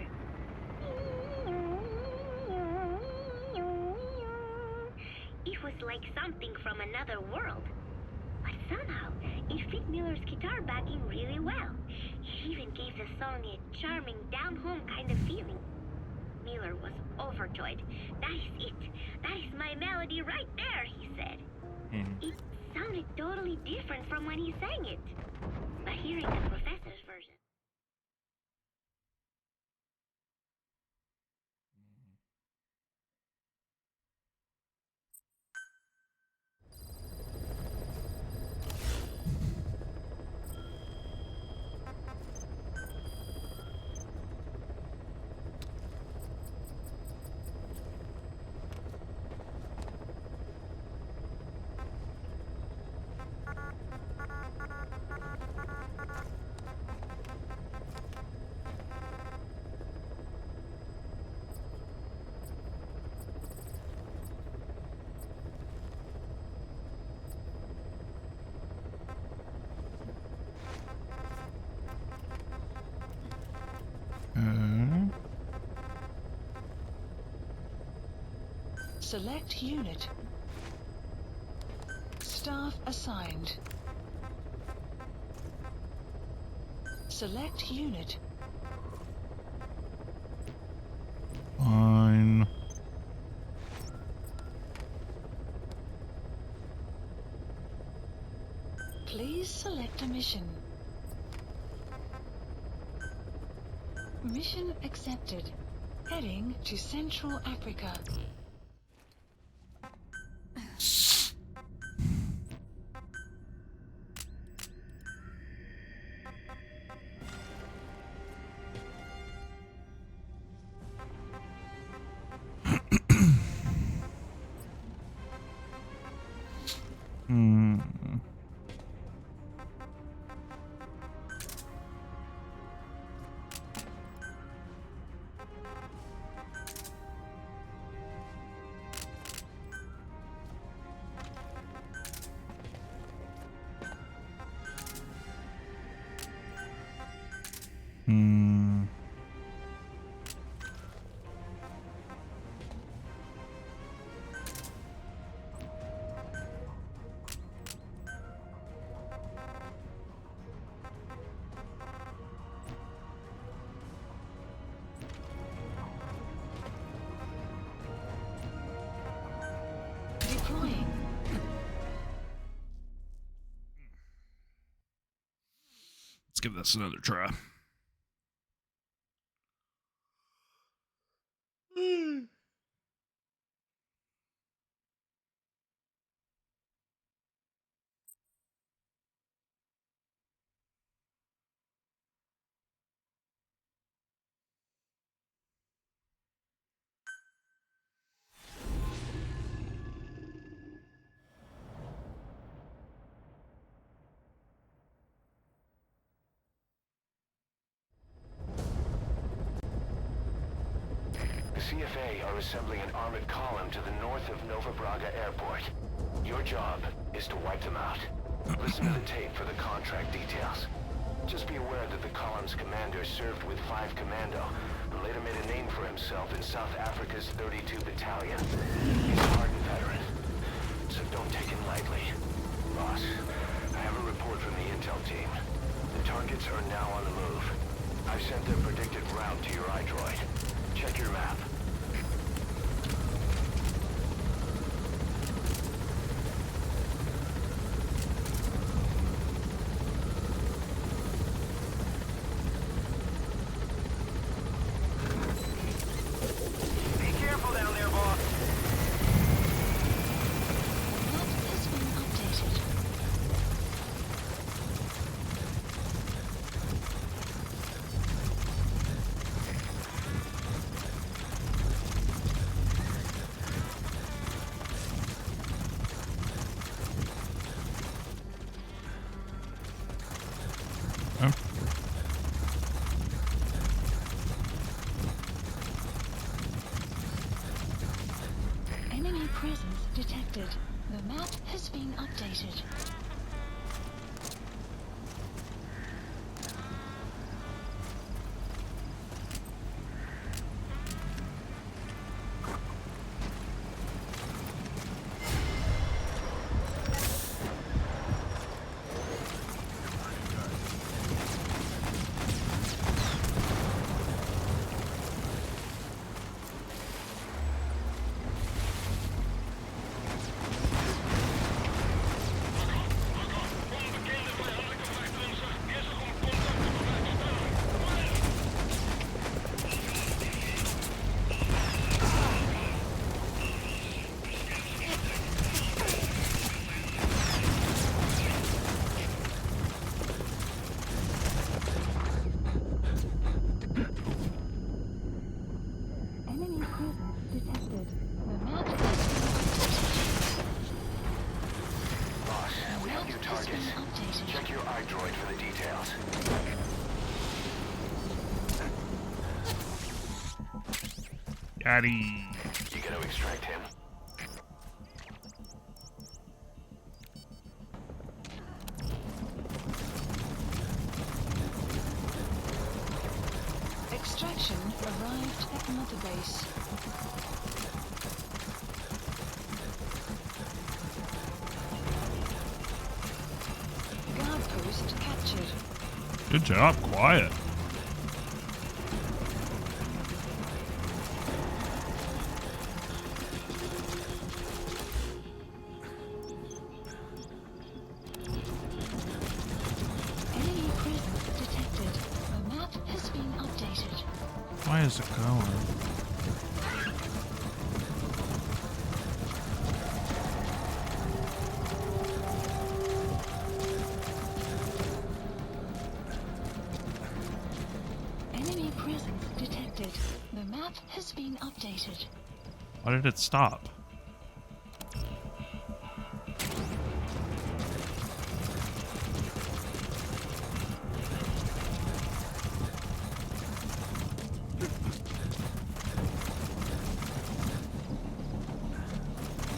It was like something from another world. But somehow, it fit Miller's guitar backing really well. He even gave the song a charming, down-home kind of feeling. Miller was overjoyed. That is it. That is my melody right there, he said. It sounded totally different from when he sang it. But hearing the professor's version... Select unit. Staff assigned. Select unit. Fine. Please select a mission. Mission accepted. Heading to Central Africa. Let's give this another try. The CFA are assembling an armored column to the north of Nova Braga Airport. Your job is to wipe them out. Listen to the tape for the contract details. Just be aware that the column's commander served with 5 Commando and later made a name for himself in South Africa's 32 Battalion. He's a hardened veteran, so don't take him lightly. Boss, I have a report from the intel team. The targets are now on the move. I've sent their predicted route to your iDroid. Check your map. Map has been Okay. Enemy presence detected. The map has been updated. Enemy presence detected. The map has Boss, we have new targets. been updated. Check your iDroid for the details. Daddy. You gonna extract him? Extraction arrived at Mother Base. Guard post captured. Good job. Quiet. Enemy presence detected. The map has been updated. Why is it going? Enemy presence detected. The map has been updated. Why did it stop?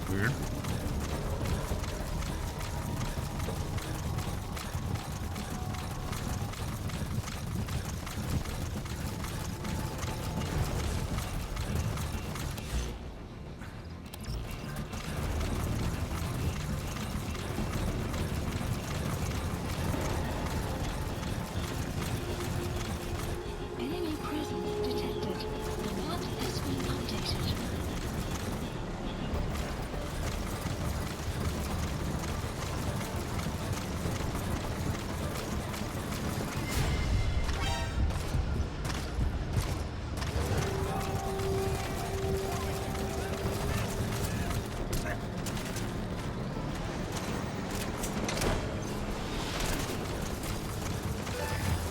Weird. Enemy presence detected. The map has been updated.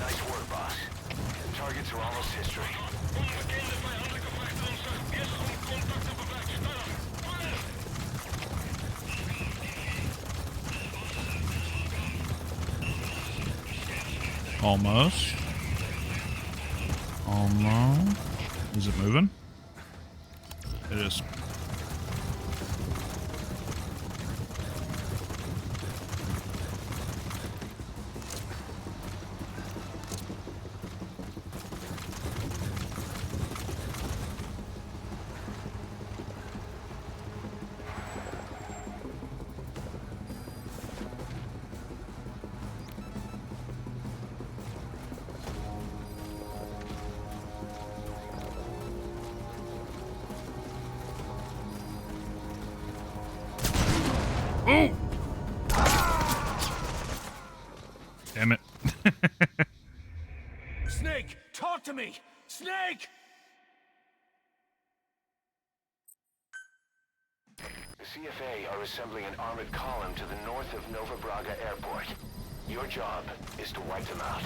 Nice work, boss. Targets are almost history. Almost. Almost. Is it moving? It is. Oh! Damn it. Snake, talk to me! Snake! The CFA are assembling an armored column to the north of Nova Braga Airport. Your job is to wipe them out.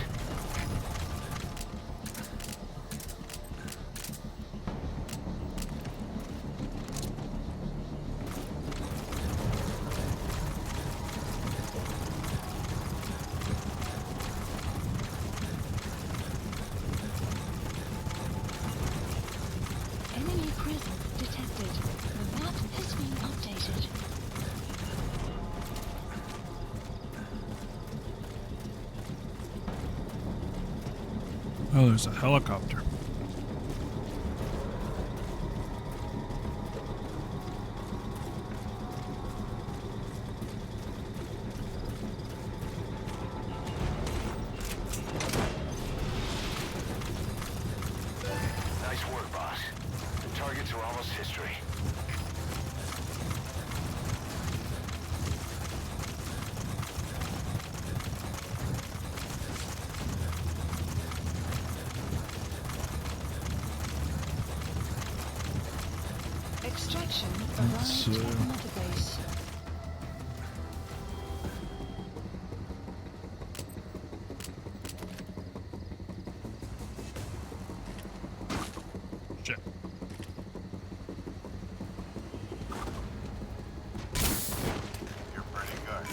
Oh, there's a helicopter. Nice work, boss. The targets are almost history. Extraction Let's, arrived at Mother Base. Shit. You're pretty good.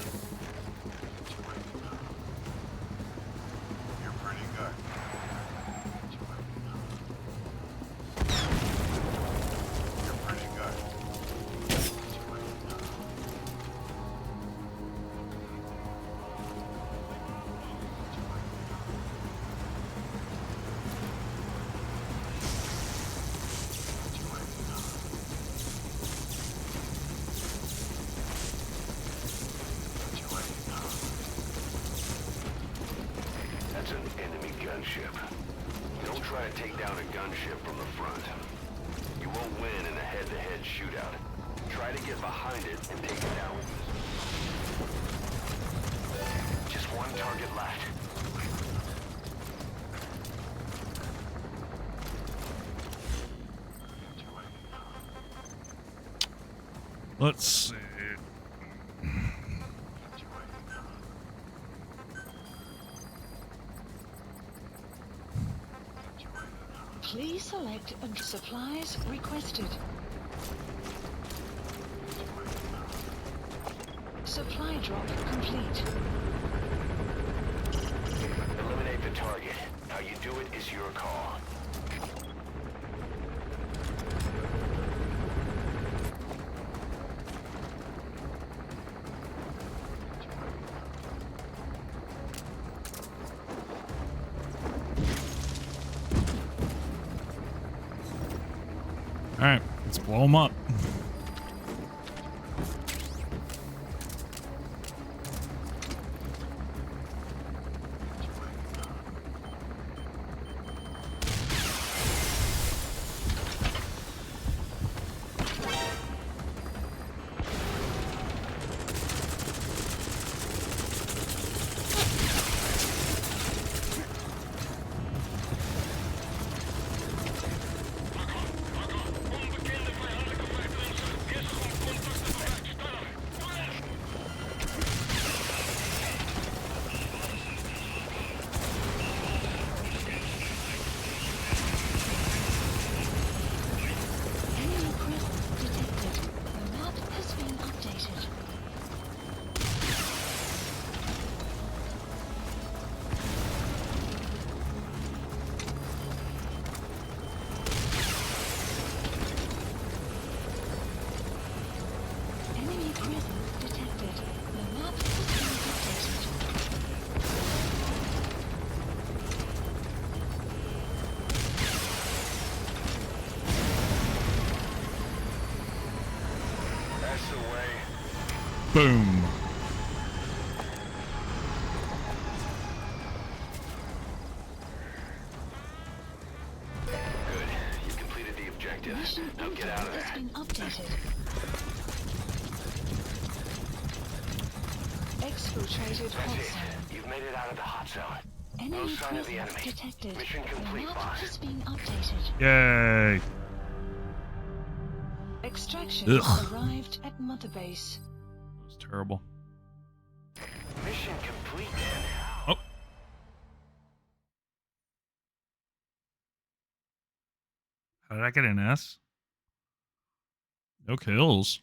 You're pretty good. You're pretty good. That's an enemy gunship. Don't try to take down a gunship from the front. You won't win in a head-to-head shootout. Try to get behind it and take it down. Just one target left. Let's see. Please select under supplies requested. Supply drop complete. Eliminate the target. How you do it is your call. All right, let's blow them up. Enemy presence detected. The map has been updated. Enemy presence detected. The map has been updated. That's the way. Boom. Good. You completed the objective. Mission Now get info out of has there. been updated. Exfiltrated hot That's it. zone. You've made it out of the hot zone. No Enemy sign of the presence enemy. detected. Mission The complete, map boss. has been updated. Yay. Extraction Ugh. arrived at Mother Base. That was terrible. Mission complete, then. Oh. How did I get an S? No kills.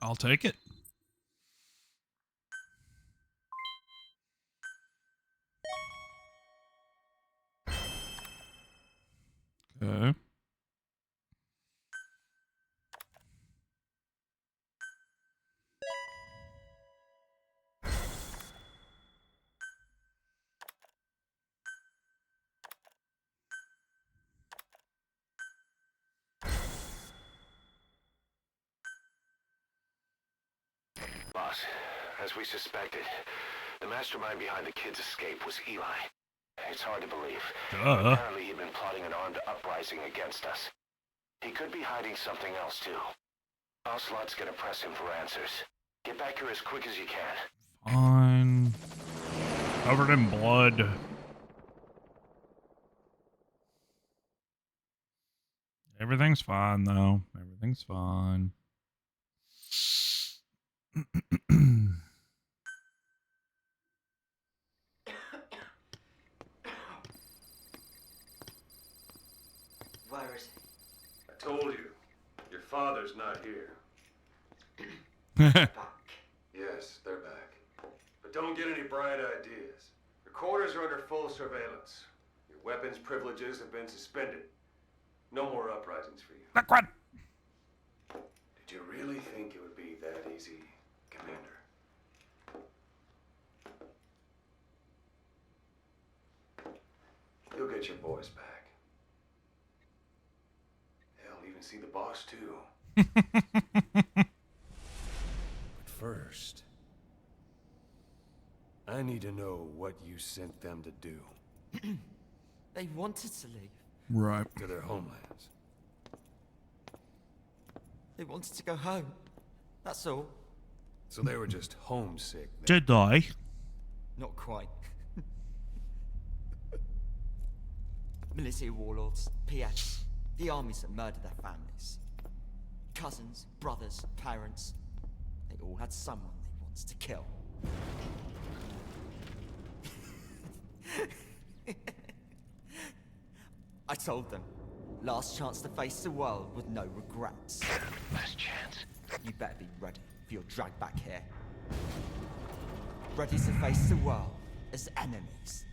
I'll take it. Boss, as we suspected, the mastermind behind the kid's escape was Eli. It's hard to believe. Apparently he'd been plotting an armed uprising against us. He could be hiding something else too. Ocelot's gonna press him for answers. Get back here as quick as you can. Fine. Covered in blood. Everything's fine, though. Everything's fine. Where is he? I told you. Your father's not here. Back. Yes, they're back. But don't get any bright ideas. Your quarters are under full surveillance. Your weapons privileges have been suspended. No more uprisings for you. Liquid! Did you really think it would be that easy, Commander? You'll get your boys back. Hell, even see the boss, too. But first, I need to know what you sent them to do. They wanted to leave. Right. To their homelands. They wanted to go home. That's all. So they were just homesick then. Did I? Not quite. Military warlords, PFs, the armies that murdered their families. Cousins, brothers, parents. They all had someone they wanted to kill. I told them, last chance to face the world with no regrets. Last chance. You better be ready for your drag back here. Ready to face the world as enemies.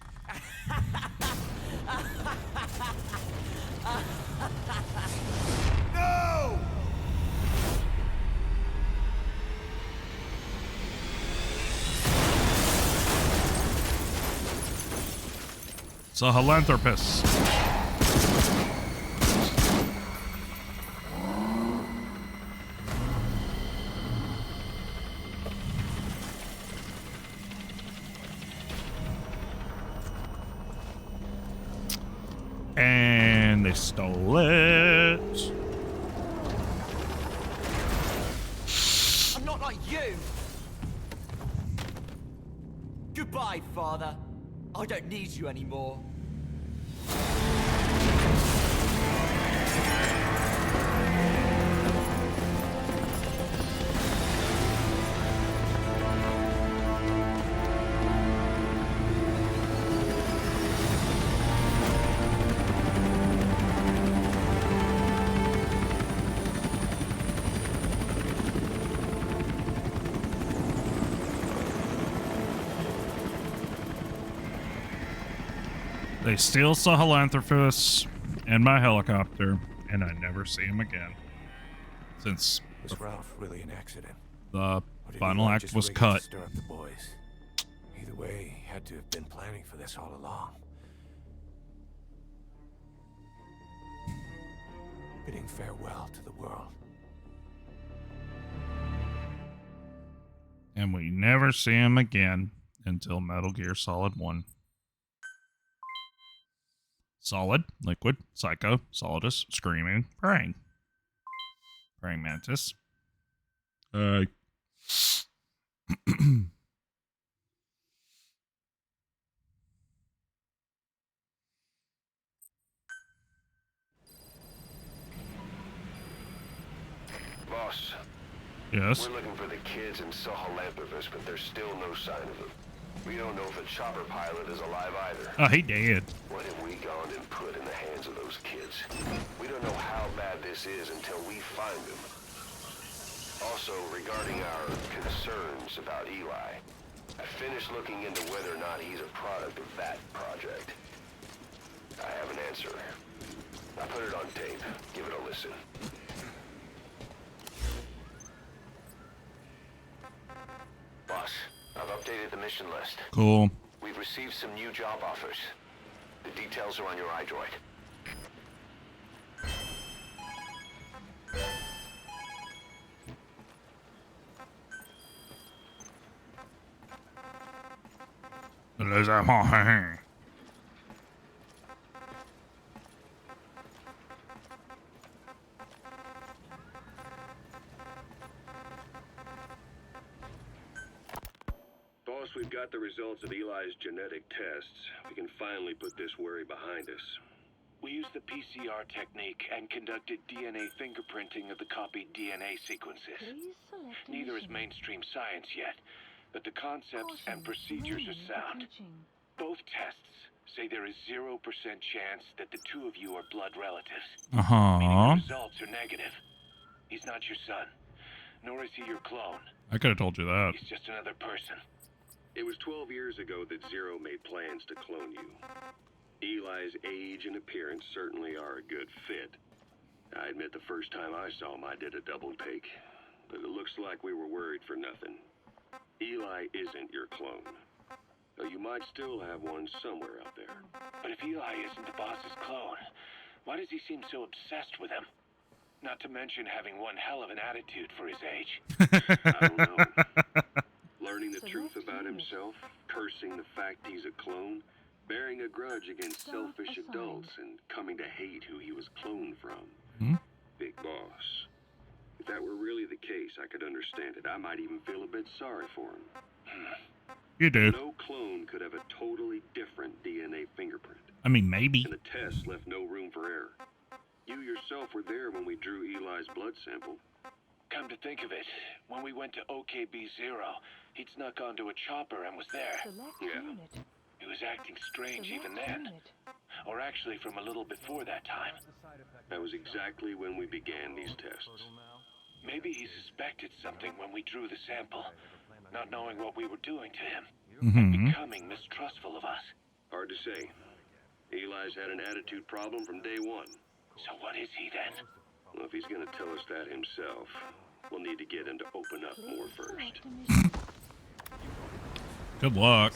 No! Sahelanthropus. And they stole it. I'm not like you! Goodbye, Father. I don't need you anymore. They steal Sahelanthropus and my helicopter, and I never see him again. Since Was Ralph really an accident? the Or did final Eli act just was rig it cut. to stir up the boys? Either way, he had to have been planning for this all along. Bidding farewell to the world. And we never see him again until Metal Gear Solid 1. Solid, Liquid, Psycho, Solidus, Screaming, Praying. Praying Mantis. Boss. Yes? We're looking for the kids in Sahelanthropus, but there's still no sign of them. We don't know if the chopper pilot is alive either. Oh, he did. What have we gone and put in the hands of those kids? We don't know how bad this is until we find them. Also, regarding our concerns about Eli, I finished looking into whether or not he's a product of that project. I have an answer. I put it on tape. Give it a listen. Boss, I've updated the mission list. Cool. We've received some new job offers. The details are on your iDroid. Boss, we've got the results of Eli's genetic tests. We can finally put this worry behind us. We used the PCR technique and conducted DNA fingerprinting of the copied DNA sequences. Neither is mainstream science yet, but the concepts and procedures are sound. Both tests say there is 0% chance that the two of you are blood relatives. Meaning the results are negative. He's not your son, nor is he your clone. I could have told you that. He's just another person. It was 12 years ago that Zero made plans to clone you. Eli's age and appearance certainly are a good fit. I admit the first time I saw him, I did a double take. But it looks like we were worried for nothing. Eli isn't your clone. Though you might still have one somewhere out there. But if Eli isn't the boss's clone, why does he seem so obsessed with him? Not to mention having one hell of an attitude for his age. I don't know. Learning the truth about himself, cursing the fact he's a clone, bearing a grudge against selfish adults, and coming to hate who he was cloned from. Big boss. If that were really the case, I could understand it. I might even feel a bit sorry for him. You do. No clone could have a totally different DNA fingerprint. I mean, maybe. And the test left no room for error. You yourself were there when we drew Eli's blood sample. Come to think of it, when we went to OKB-0, he'd snuck onto a chopper and was there. Yeah. He was acting strange even then. Or actually from a little before that time. That was exactly when we began these tests. Maybe he suspected something when we drew the sample, not knowing what we were doing to him, and becoming mistrustful of us. Hard to say. Eli's had an attitude problem from day one. So what is he then? Well, if he's going to tell us that himself, we'll need to get him to open up more first. Good luck.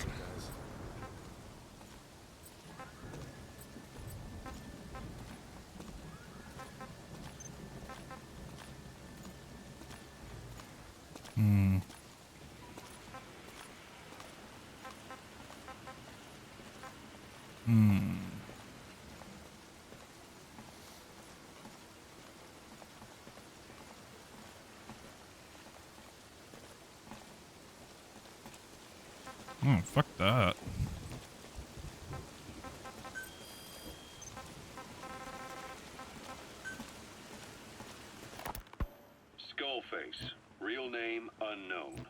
Oh, fuck that. Skullface, real name unknown.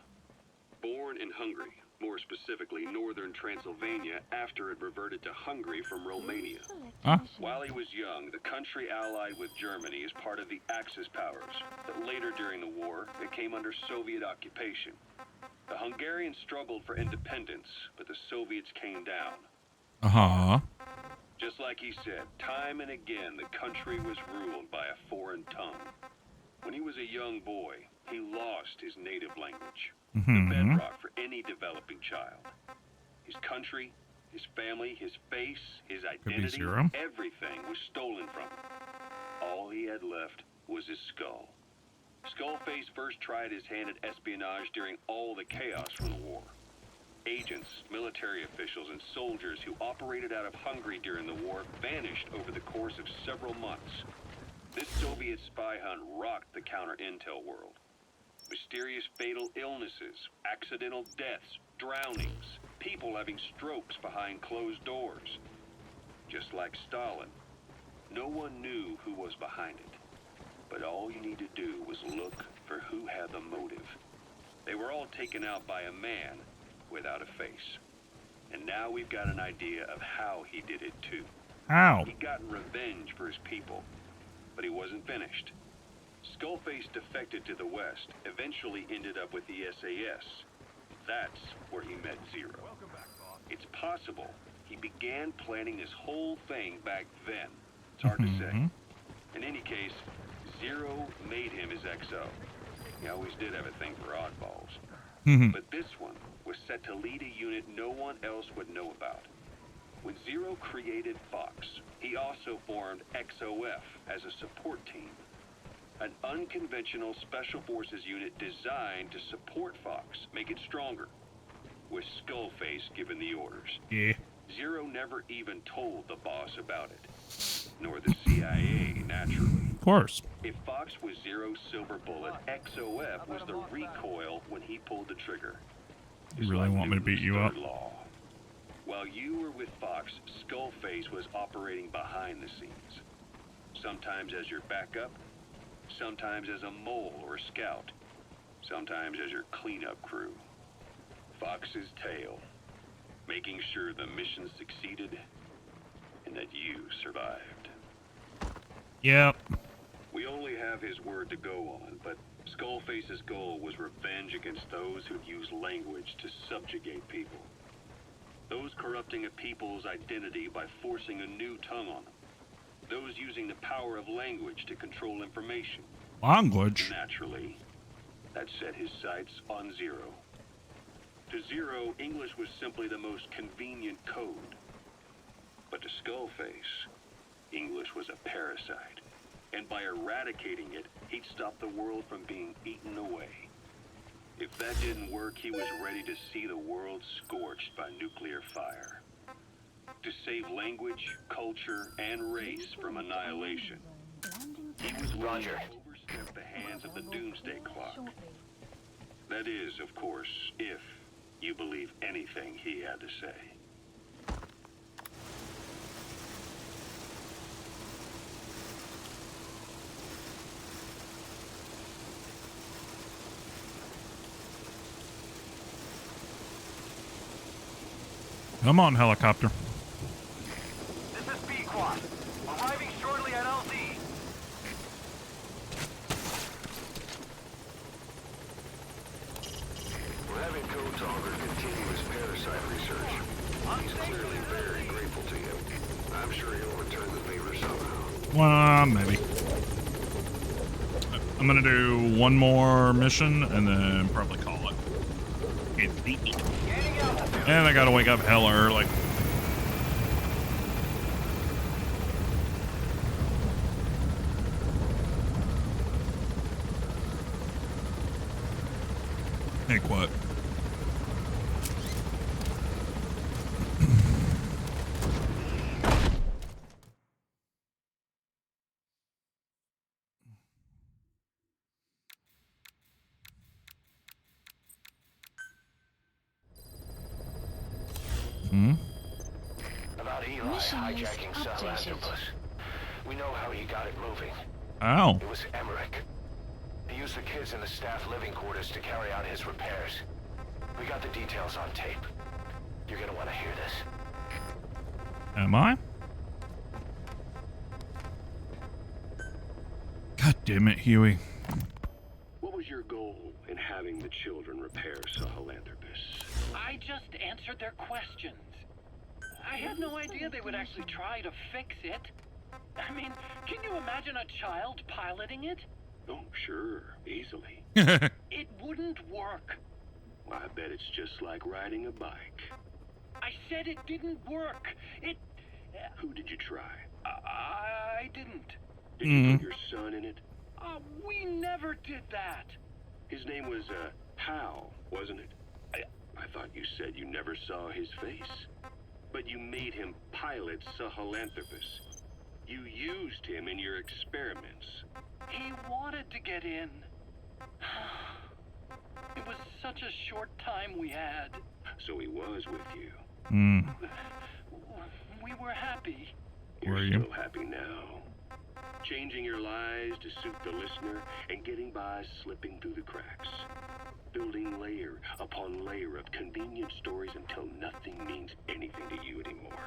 Born in Hungary, more specifically northern Transylvania, after it reverted to Hungary from Romania. Huh? While he was young, the country allied with Germany as part of the Axis powers, but later during the war, it came under Soviet occupation. The Hungarians struggled for independence, but the Soviets came down. Just like he said, time and again the country was ruled by a foreign tongue. When he was a young boy, he lost his native language, the bedrock for any developing child. His country, his family, his face, his identity, everything was stolen from him. All he had left was his skull. Skullface first tried his hand at espionage during all the chaos from the war. Agents, military officials, and soldiers who operated out of Hungary during the war vanished over the course of several months. This Soviet spy hunt rocked the counter-intel world. Mysterious fatal illnesses, accidental deaths, drownings, people having strokes behind closed doors. Just like Stalin, no one knew who was behind it. But all you need to do was look for who had the motive. They were all taken out by a man without a face. And now we've got an idea of how he did it too. How? He'd gotten revenge for his people, but he wasn't finished. Skullface defected to the West, eventually ended up with the SAS. That's where he met Zero. It's possible he began planning this whole thing back then. It's hard to say. In any case, Zero made him his XO. He always did have a thing for oddballs. But this one was set to lead a unit no one else would know about. When Zero created Fox, he also formed XOF as a support team. An unconventional special forces unit designed to support Fox, make it stronger. with Skullface giving the orders. Yeah. Zero never even told the boss about it. Nor the CIA, naturally. Of course. If Fox was Zero's silver bullet, XOF was the recoil when he pulled the trigger. You really want me to beat you up? Law. While you were with Fox, Skullface was operating behind the scenes. Sometimes as your backup, sometimes as a mole or scout, sometimes as your cleanup crew. Fox's tail, making sure the mission succeeded and that you survived. Yep. We only have his word to go on, but Skullface's goal was revenge against those who'd use language to subjugate people. Those corrupting a people's identity by forcing a new tongue on them. Those using the power of language to control information. Language? Naturally, that set his sights on Zero. To Zero, English was simply the most convenient code. But to Skullface, English was a parasite. And by eradicating it, he'd stop the world from being eaten away. If that didn't work, he was ready to see the world scorched by nuclear fire. To save language, culture, and race from annihilation. He was willing to overstep the hands of the doomsday clock. That is, of course, if you believe anything he had to say. Come on, helicopter. This is B-Quad. Arriving shortly at LZ. We're having Code Talker continue his parasite research. He's clearly very grateful to you. I'm sure he'll return the favor somehow. Well, maybe. I'm gonna do one more mission and then probably call it. And I gotta wake up hella early. Hey, what? About Eli hijacking Sahelanthropus. We know how he got it moving. Ow. It was Emmerich. He used the kids in the staff living quarters to carry out his repairs. We got the details on tape. You're gonna want to hear this. Am I? God damn it, Huey. What was your goal in having the children repair Sahelanthropus? I just answered their questions. I had no idea they would actually try to fix it. I mean, can you imagine a child piloting it? Oh, sure, easily. It wouldn't work. Well, I bet it's just like riding a bike. I said it didn't work. It... Who did you try? I didn't. Did you put your son in it? We never did that. His name was, Hal, wasn't it? I thought you said you never saw his face. But you made him pilot Sahelanthropus. You used him in your experiments. He wanted to get in. It was such a short time we had. So he was with you. We were happy. You're still happy now. Changing your lies to suit the listener and getting by slipping through the cracks. Building layer upon layer of convenient stories until nothing means anything to you anymore.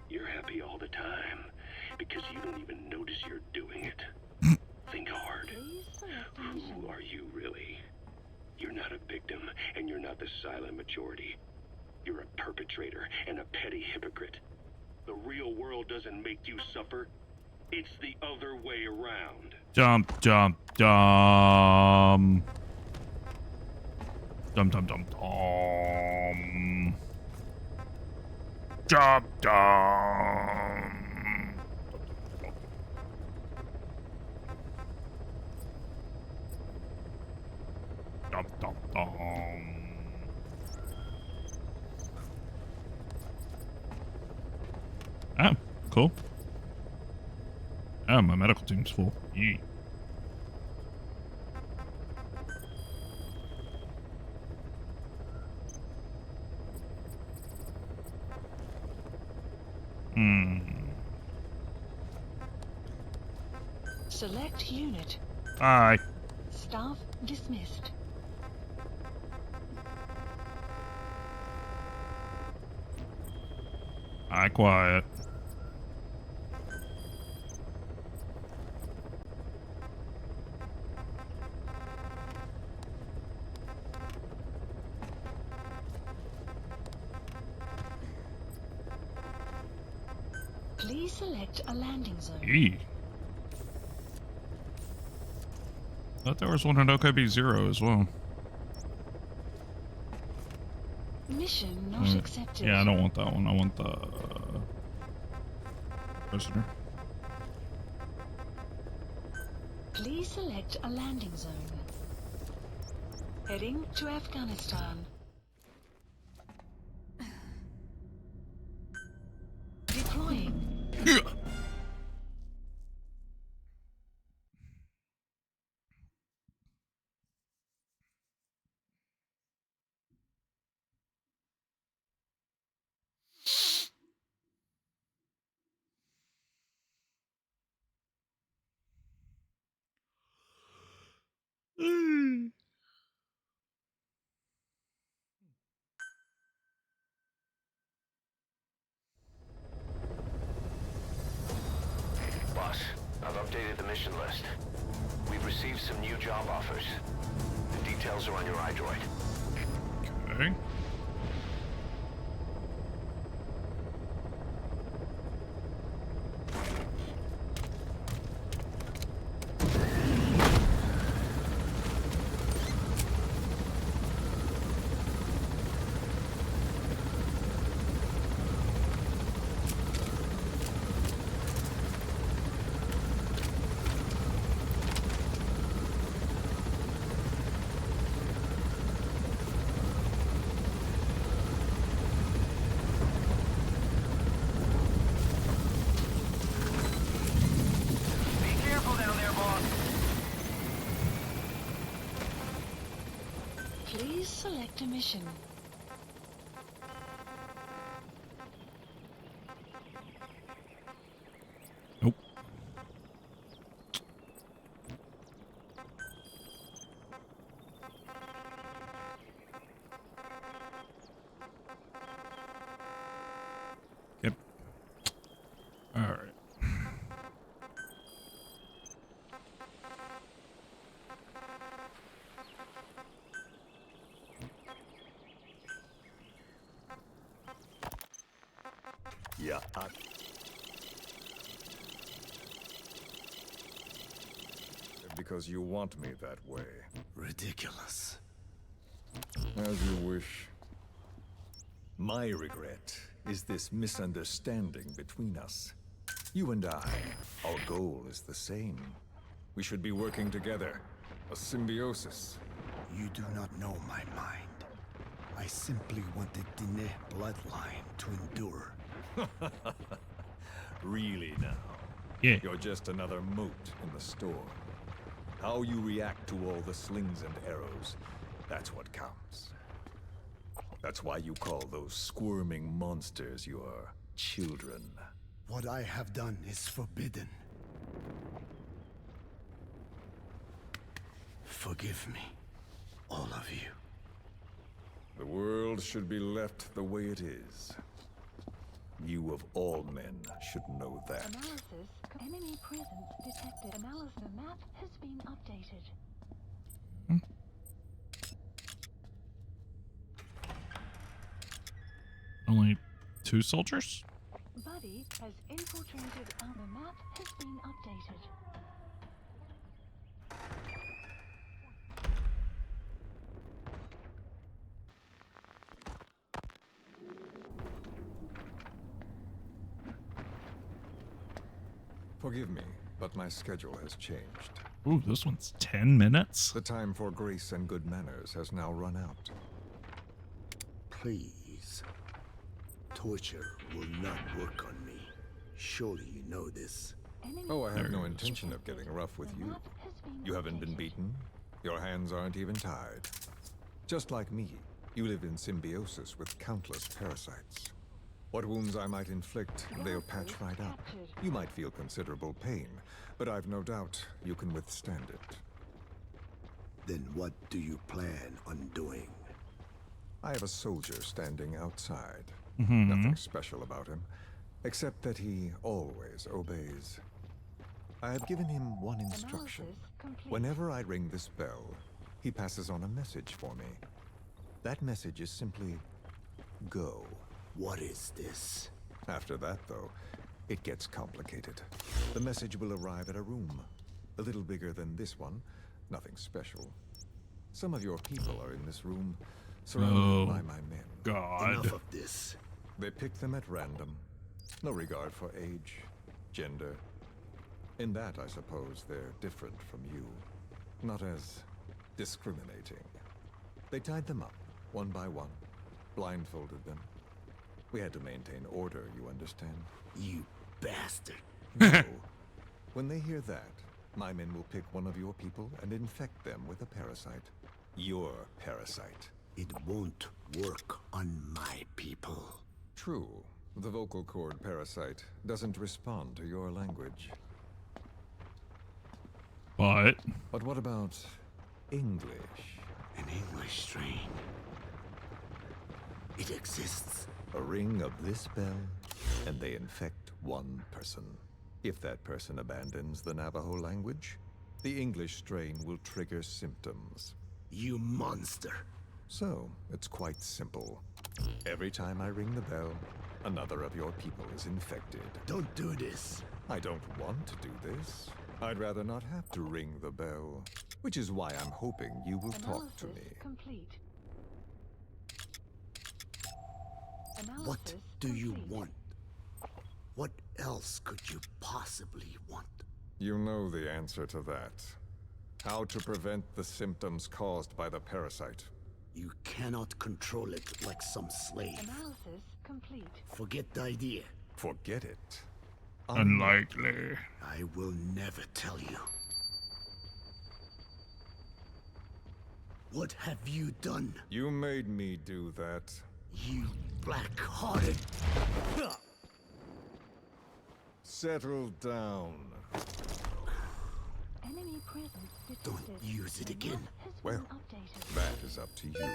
You're happy all the time because you don't even notice you're doing it. Think hard. Who are you really? You're not a victim and you're not the silent majority. You're a perpetrator and a petty hypocrite. The real world doesn't make you suffer. It's the other way around. Jump, jump, jump. Dum dum dum dum. Jump dum. Dum dum dum. Cool. Ah, my medical team's full. Yee. Select unit. Aye. Staff dismissed. Aye, quiet. Please select a landing zone. Yee. Thought there was one at OKB-0 as well. Mission not accepted. Yeah, I don't want that one. I want the prisoner. Please select a landing zone. Heading to Afghanistan. Deploying. Boss, I've updated the mission list. We've received some new job offers. The details are on your iDroid. Okay. Please select a mission. Nope. Yep. All right. Yeah. Because you want me that way. Ridiculous. As you wish. My regret is this misunderstanding between us. You and I, our goal is the same. We should be working together. A symbiosis. You do not know my mind. I simply want the Diné bloodline to endure. Really now? Yeah. You're just another mote in the storm. How you react to all the slings and arrows, that's what counts. That's why you call those squirming monsters your children. What I have done is forbidden. Forgive me, all of you. The world should be left the way it is. You of all men should know that. Analysis. Enemy presence detected. Analysis. The map has been updated. Only 2 soldiers? Buddy has infiltrated. The map has been updated. Forgive me, but my schedule has changed. Ooh, this one's 10 minutes? The time for grace and good manners has now run out. Please. Torture will not work on me. Surely you know this. Oh, I have no intention of getting rough with you. You haven't been beaten. Your hands aren't even tied. Just like me, you live in symbiosis with countless parasites. What wounds I might inflict, they'll patch right up. You might feel considerable pain, but I've no doubt you can withstand it. Then what do you plan on doing? I have a soldier standing outside. Mm-hmm. Nothing special about him, except that he always obeys. I have given him one instruction. Whenever I ring this bell, he passes on a message for me. That message is simply, go. What is this? After that, though, it gets complicated. The message will arrive at a room, a little bigger than this one, nothing special. Some of your people are in this room, surrounded by my men. God. Enough of this. They pick them at random. No regard for age, gender. In that, I suppose, they're different from you. Not as discriminating. They tied them up, one by one, blindfolded them. We had to maintain order, you understand? You bastard. No. When they hear that, my men will pick one of your people and infect them with a parasite. Your parasite. It won't work on my people. True. The vocal cord parasite doesn't respond to your language. But what about English? An English strain. It exists. A ring of this bell, and they infect one person. If that person abandons the Navajo language, the English strain will trigger symptoms. You monster. So, it's quite simple. Every time I ring the bell, another of your people is infected. Don't do this. I don't want to do this. I'd rather not have to ring the bell, which is why I'm hoping you will talk to me. Complete. What do you want? What else could you possibly want? You know the answer to that. How to prevent the symptoms caused by the parasite. You cannot control it like some slave. Analysis complete. Forget the idea. Forget it. Unlikely. I will never tell you. What have you done? You made me do that. You black-hearted... Settle down. Enemy presence detected. Don't use it again. Well, that is up to you.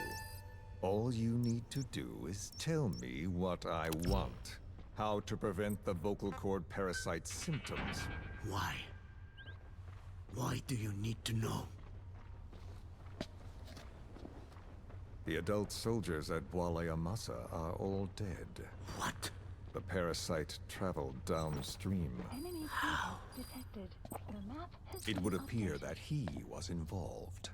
All you need to do is tell me what I want. How to prevent the vocal cord parasite symptoms. Why? Why do you need to know? The adult soldiers at Amasa are all dead. What? The parasite traveled downstream. Enemy How? detected. The map has It been would appear updated. that he was involved.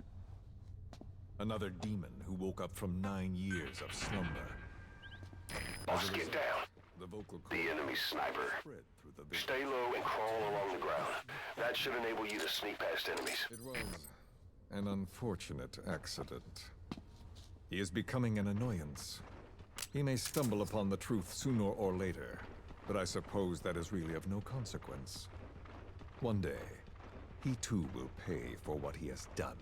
Another demon who woke up from 9 years of slumber. Boss, get down. The vocal cord The enemy sniper. spread through the village. Stay low and crawl along the ground. That should enable you to sneak past enemies. It was an unfortunate accident. He is becoming an annoyance. He may stumble upon the truth sooner or later, but I suppose that is really of no consequence. One day, he too will pay for what he has done.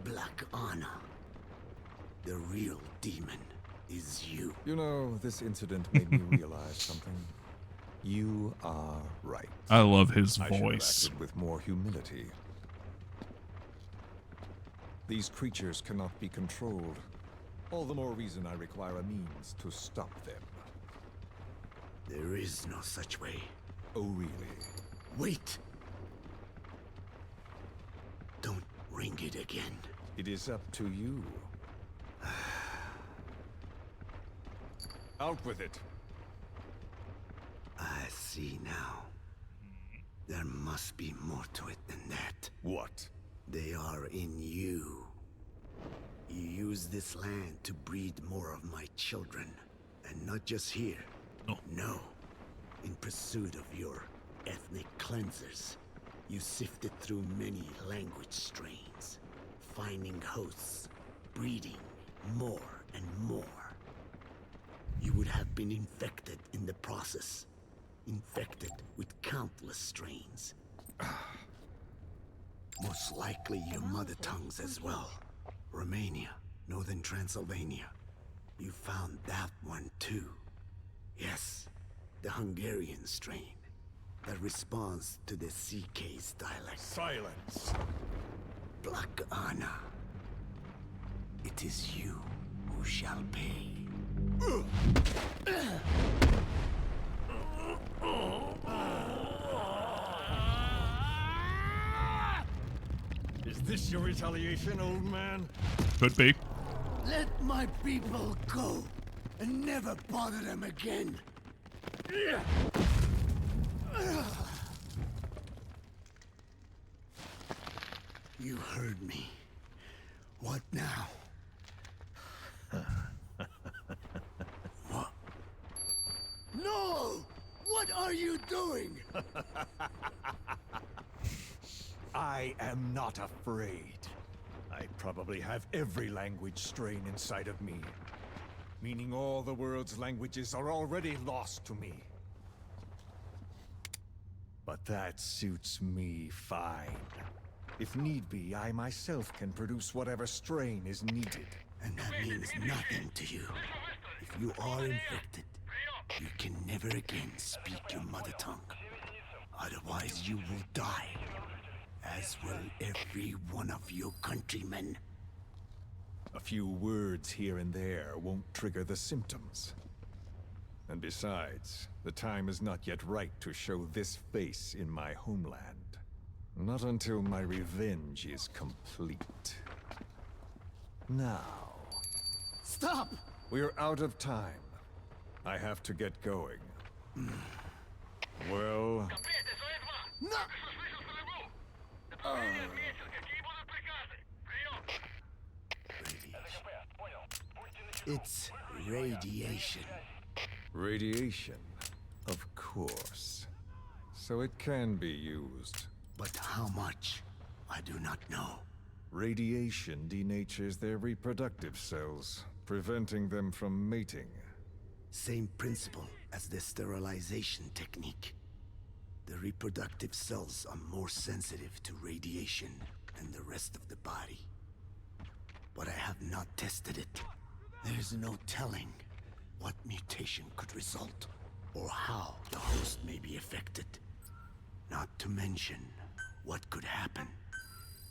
Black Anna. The real demon is you. You know, this incident made me realize something. You are right. I love his I should have voice. acted with more humility. These creatures cannot be controlled. All the more reason I require a means to stop them. There is no such way. Oh, really? Wait! Don't ring it again. It is up to you. Out with it. I see now. There must be more to it than that. What? They are in you. You use this land to breed more of my children. And not just here. No. In pursuit of your ethnic cleansers. You sifted through many language strains. Finding hosts. Breeding more and more. You would have been infected in the process. Infected with countless strains. Most likely your mother tongues as well. Romania, Northern Transylvania. You found that one too. Yes, the Hungarian strain that responds to the CK's dialect. Silence! Black Anna. It is you who shall pay. Is this your retaliation, old man? Could be. Let my people go and never bother them again. You heard me. What now? What? No! What are you doing? I am not afraid. I probably have every language strain inside of me. Meaning all the world's languages are already lost to me. But that suits me fine. If need be, I myself can produce whatever strain is needed. And that means nothing to you. If you are infected, you can never again speak your mother tongue. Otherwise you will die. As will every one of your countrymen. A few words here and there won't trigger the symptoms. And besides, the time is not yet right to show this face in my homeland. Not until my revenge is complete. Now... Stop! We're out of time. I have to get going. Well... No! It's radiation. Radiation, of course. So it can be used. But how much? I do not know. Radiation denatures their reproductive cells, preventing them from mating. Same principle as the sterilization technique. The reproductive cells are more sensitive to radiation than the rest of the body. But I have not tested it. There is no telling what mutation could result, or how the host may be affected. Not to mention what could happen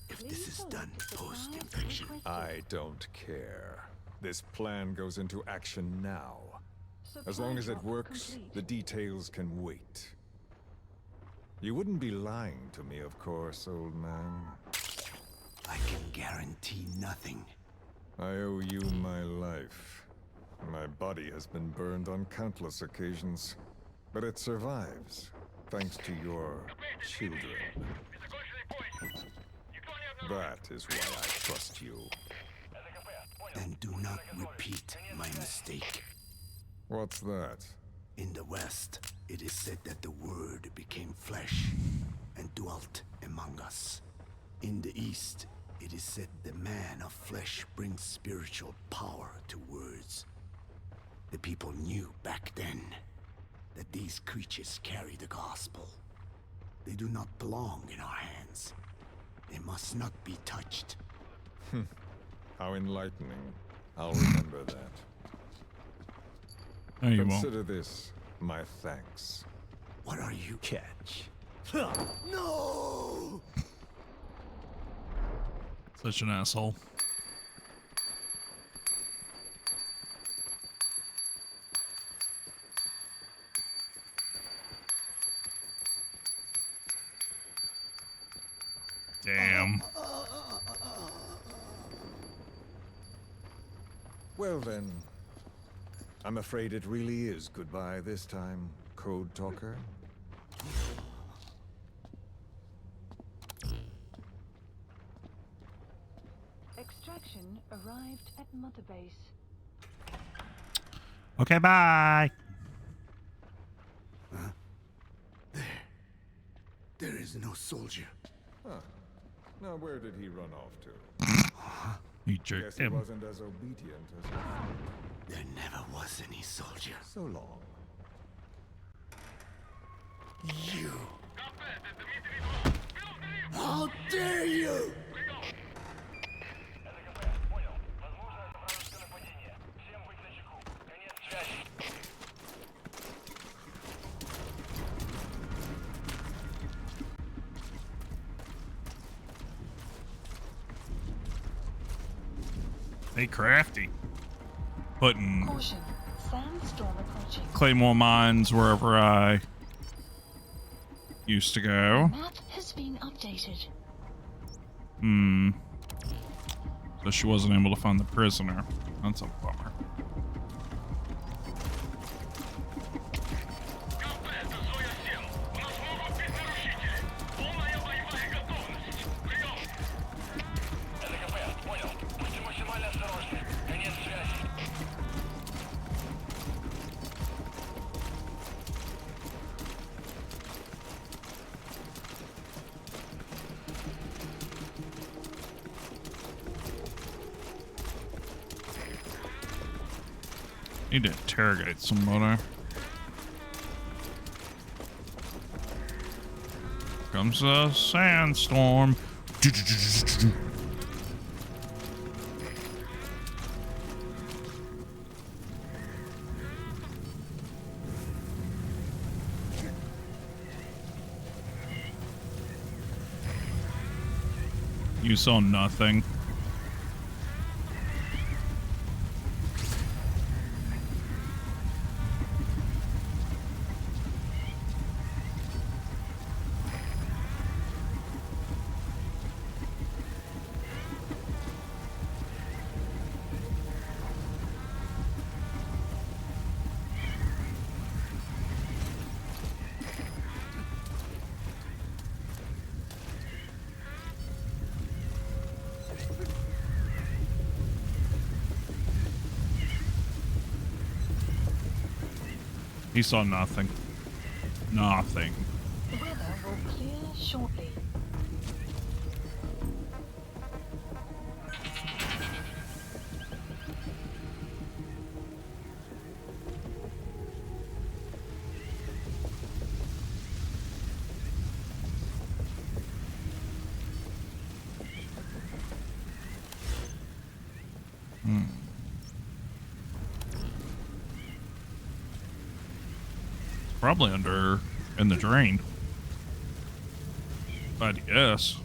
if this is done post-infection. I don't care. This plan goes into action now. As long as it works, the details can wait. You wouldn't be lying to me, of course, old man. I can guarantee nothing. I owe you my life. My body has been burned on countless occasions, but it survives, thanks to your children. That is why I trust you. Then do not repeat my mistake. What's that? In the West, it is said that the Word became flesh and dwelt among us. In the East, it is said the man of flesh brings spiritual power to words. The people knew back then that these creatures carry the gospel. They do not belong in our hands. They must not be touched. How enlightening. I'll remember that. No, you won't. Consider this my thanks. What are you? Catch. No! Such an asshole. Damn. Well then, I'm afraid it really is goodbye this time, Code Talker. Extraction arrived at Mother Base. Okay, bye. There is no soldier. Huh. Now where did he run off to? You Guess jerked he him. wasn't as obedient as he thought. There never was any soldier. So long. You. How dare you! They crafty. Putting Caution. Sandstorm approaching. claymore mines wherever I used to go. Map has been updated. So she wasn't able to find the prisoner. That's a bummer. Need to interrogate somebody. Comes a sandstorm. You saw nothing. He saw nothing. Nothing. The weather will clear shortly. Probably under in the drain. But yes.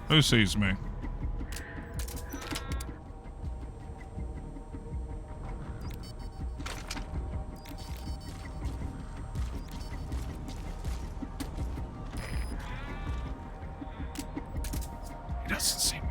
Who sees me? He doesn't see me.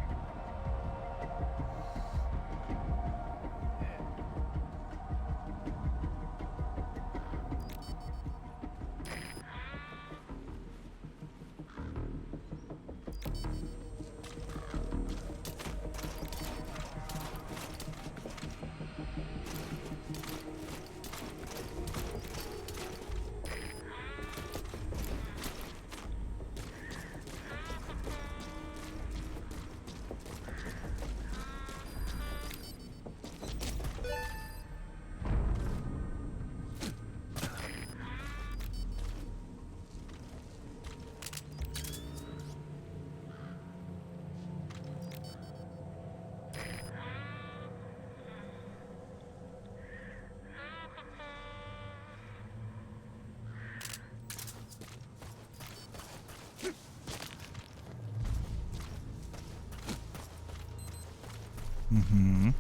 Mm-hmm.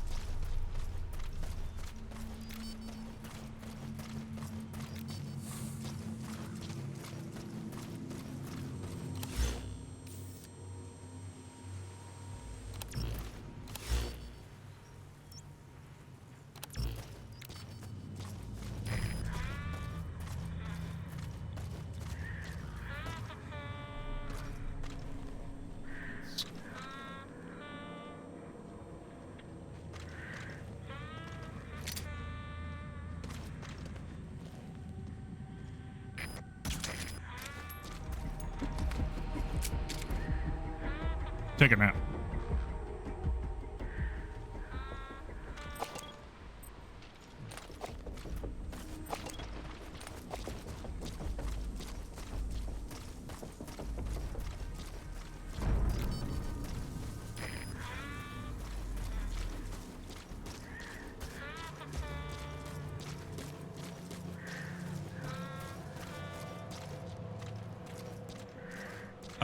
Take a nap.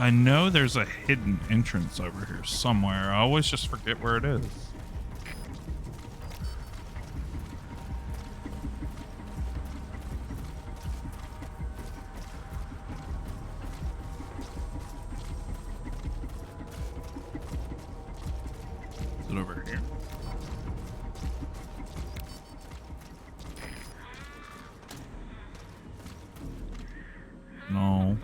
I know there's a hidden entrance over here somewhere. I always just forget where it is. Is it over here? No.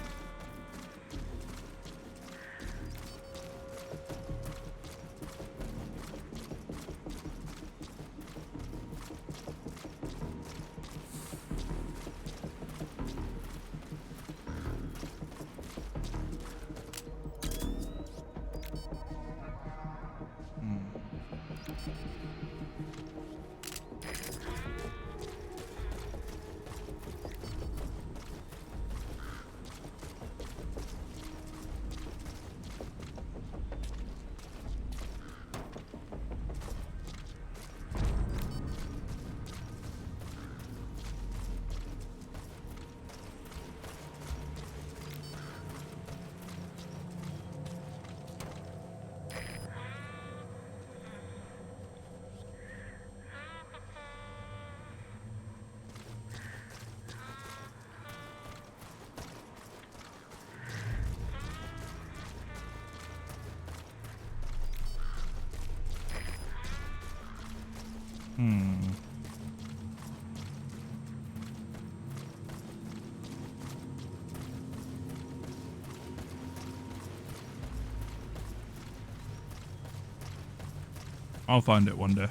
I'll find it one day.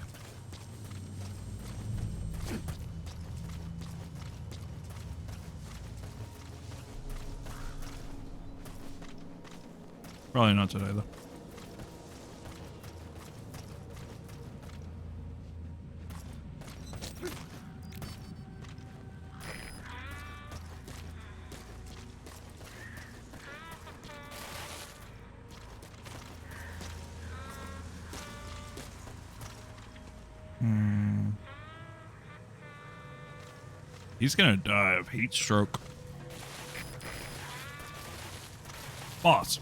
Probably not today, though. He's gonna die of heat stroke. Boss.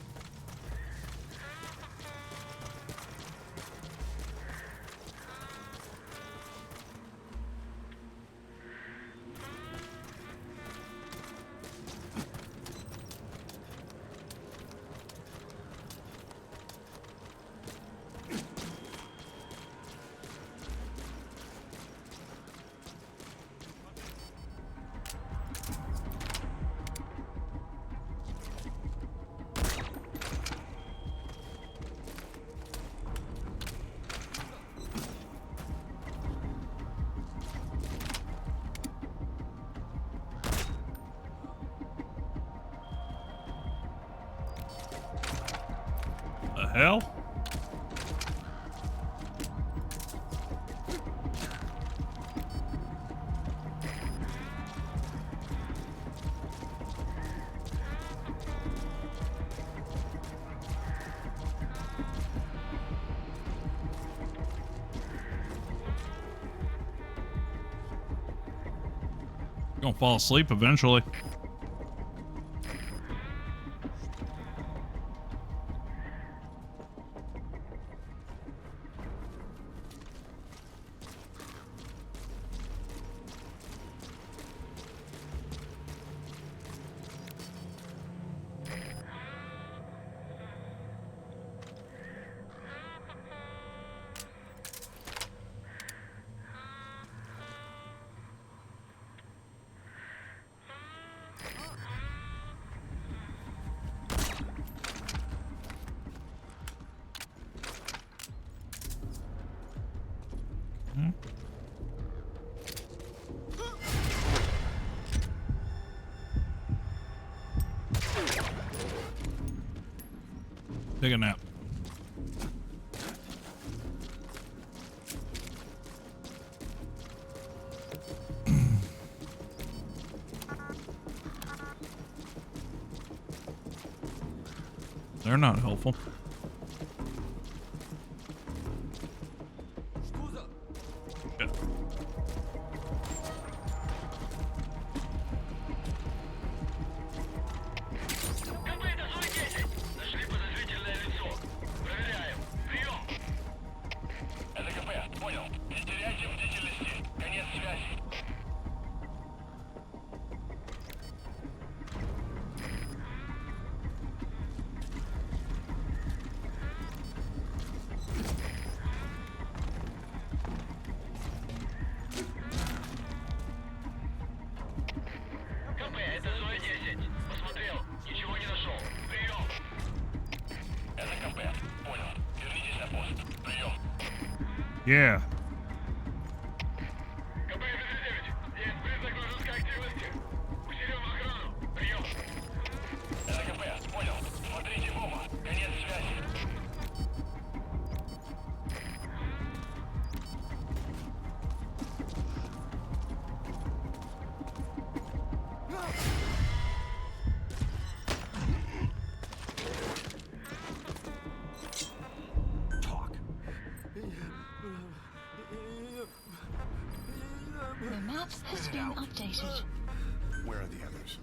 Hell? Gonna fall asleep eventually. Take a nap. They're not helpful. Yeah. Yeah. The map has been updated. Where are the others?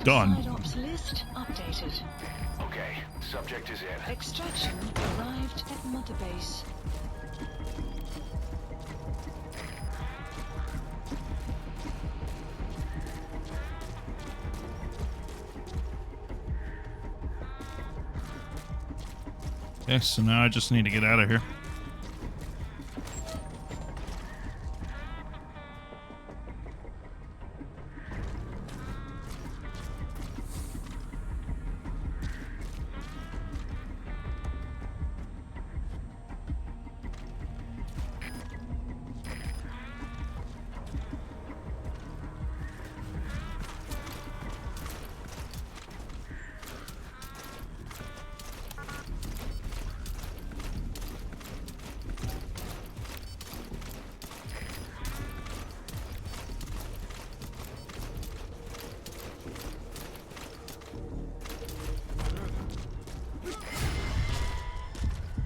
Done. Side-ops list updated. Okay, subject is in. Extraction arrived at Mother Base. Okay, so now I just need to get out of here.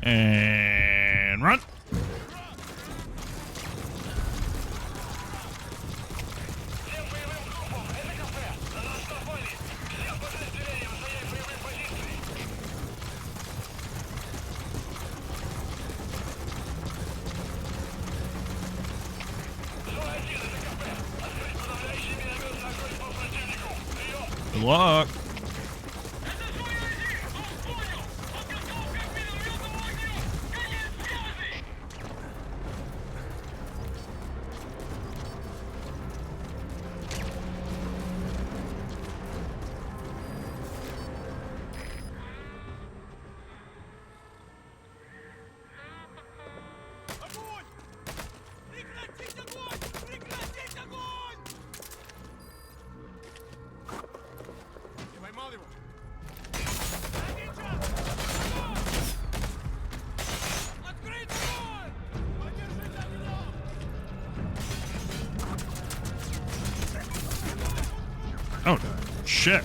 And run. Good luck. Oh, shit.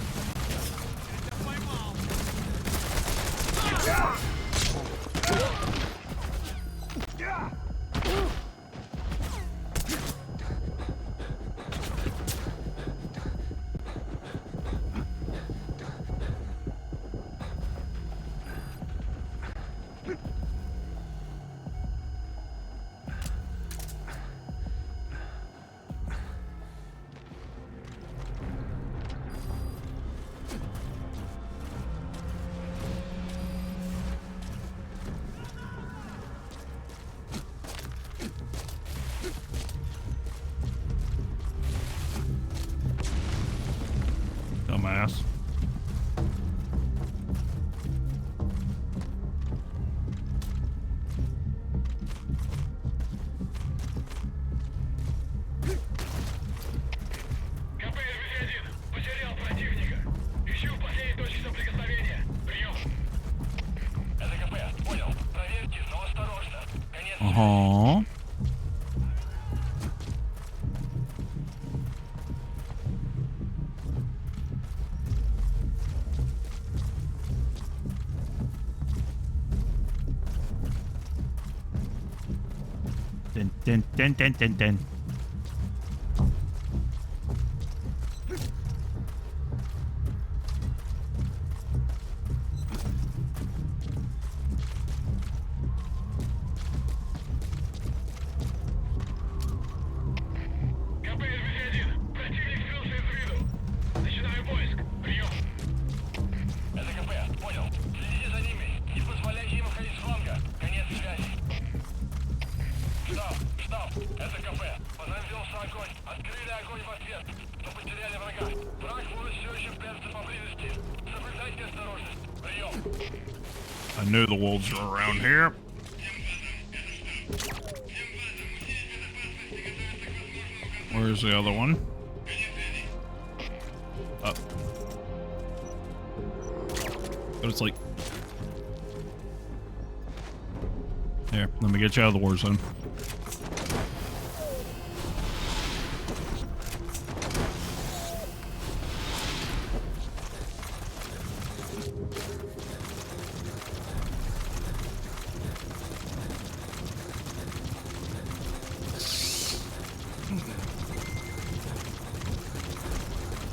Uh-huh. Dun, dun, dun, dun, dun, dun. I knew the wolves were around here. Where's the other one? Up. But it's like... Here, let me get you out of the war zone.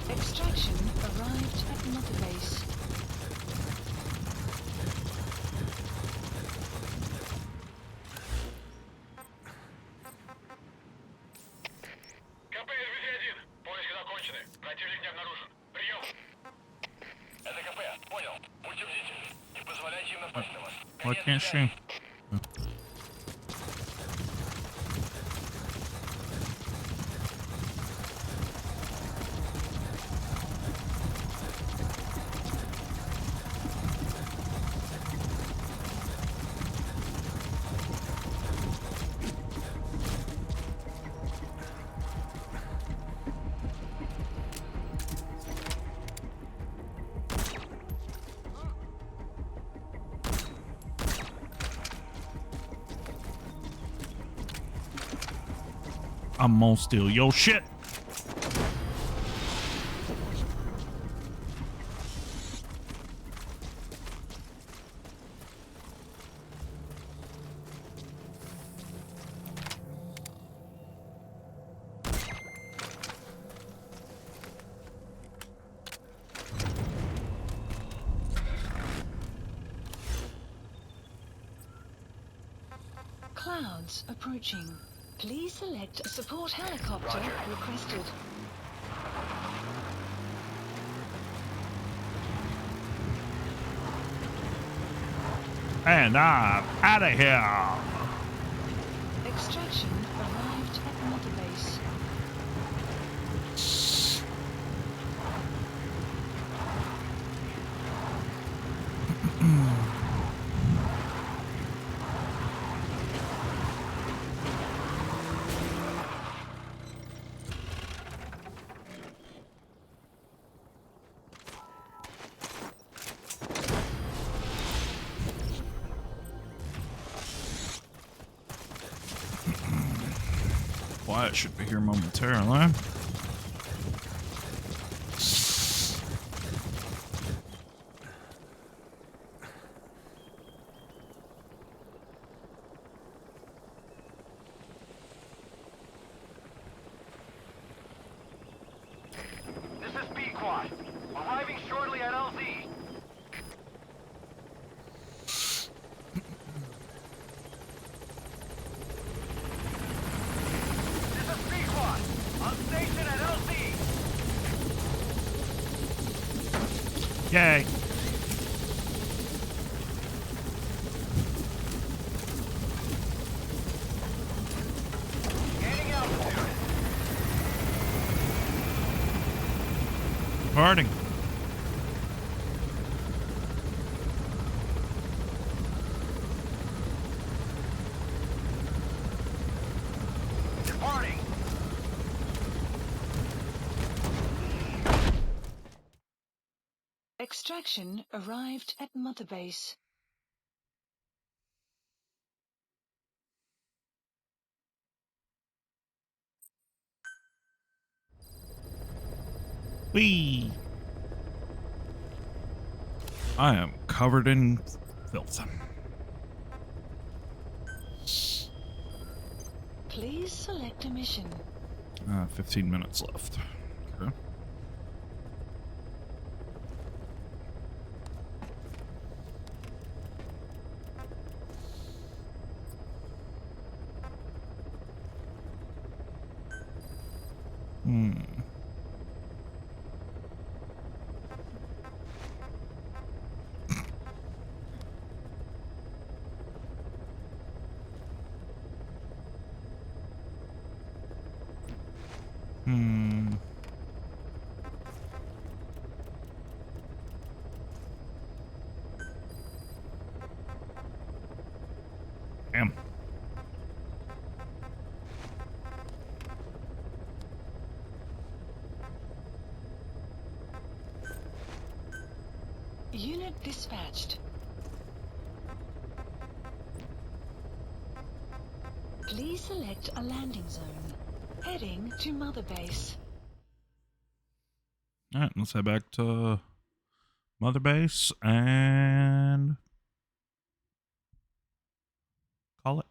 Extraction arrived at Mother Base. Why can't she? I'm gonna steal your shit. Clouds approaching. Please select a support helicopter requested. And I'm out of here. Extraction arrived at Mother Base. Wyatt should be here momentarily. This is B-Quad. Arriving shortly at LZ. This is B-Quad. On station at LZ. Yay. Gaining altitude. Parting. Departing. Extraction arrived at Mother Base. Whee! I am covered in filth. Please select a mission. 15 minutes left. Okay. Damn. Unit dispatched. Please select a landing zone. Heading to Mother Base. Alright, let's head back to Mother Base and call it.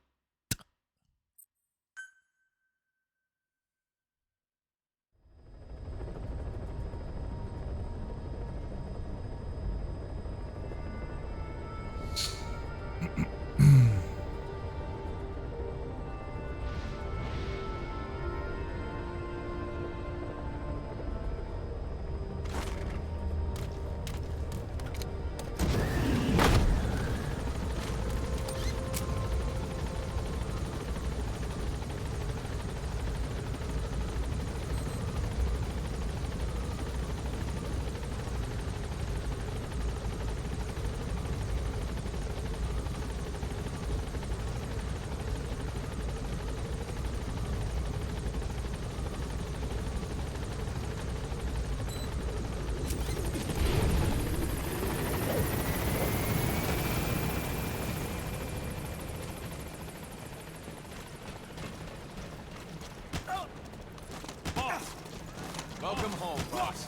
Welcome home, boss.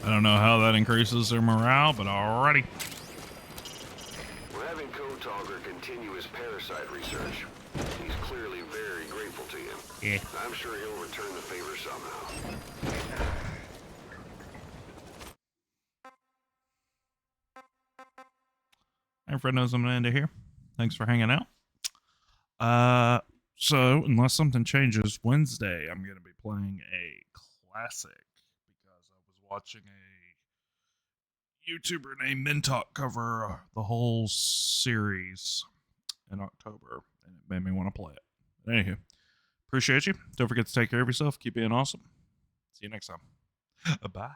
I don't know how that increases their morale, but alrighty. We're having Code Talker continue his parasite research. He's clearly very grateful to you. Yeah. I'm sure he'll return the favor somehow. Hey, Friendos, I'm gonna end it here. Thanks for hanging out. So unless something changes, Wednesday I'm gonna be playing a classic because I was watching a YouTuber named Mintalk cover the whole series in October, and it made me want to play it. Anywho, appreciate you. Don't forget to take care of yourself. Keep being awesome. See you next time. Bye.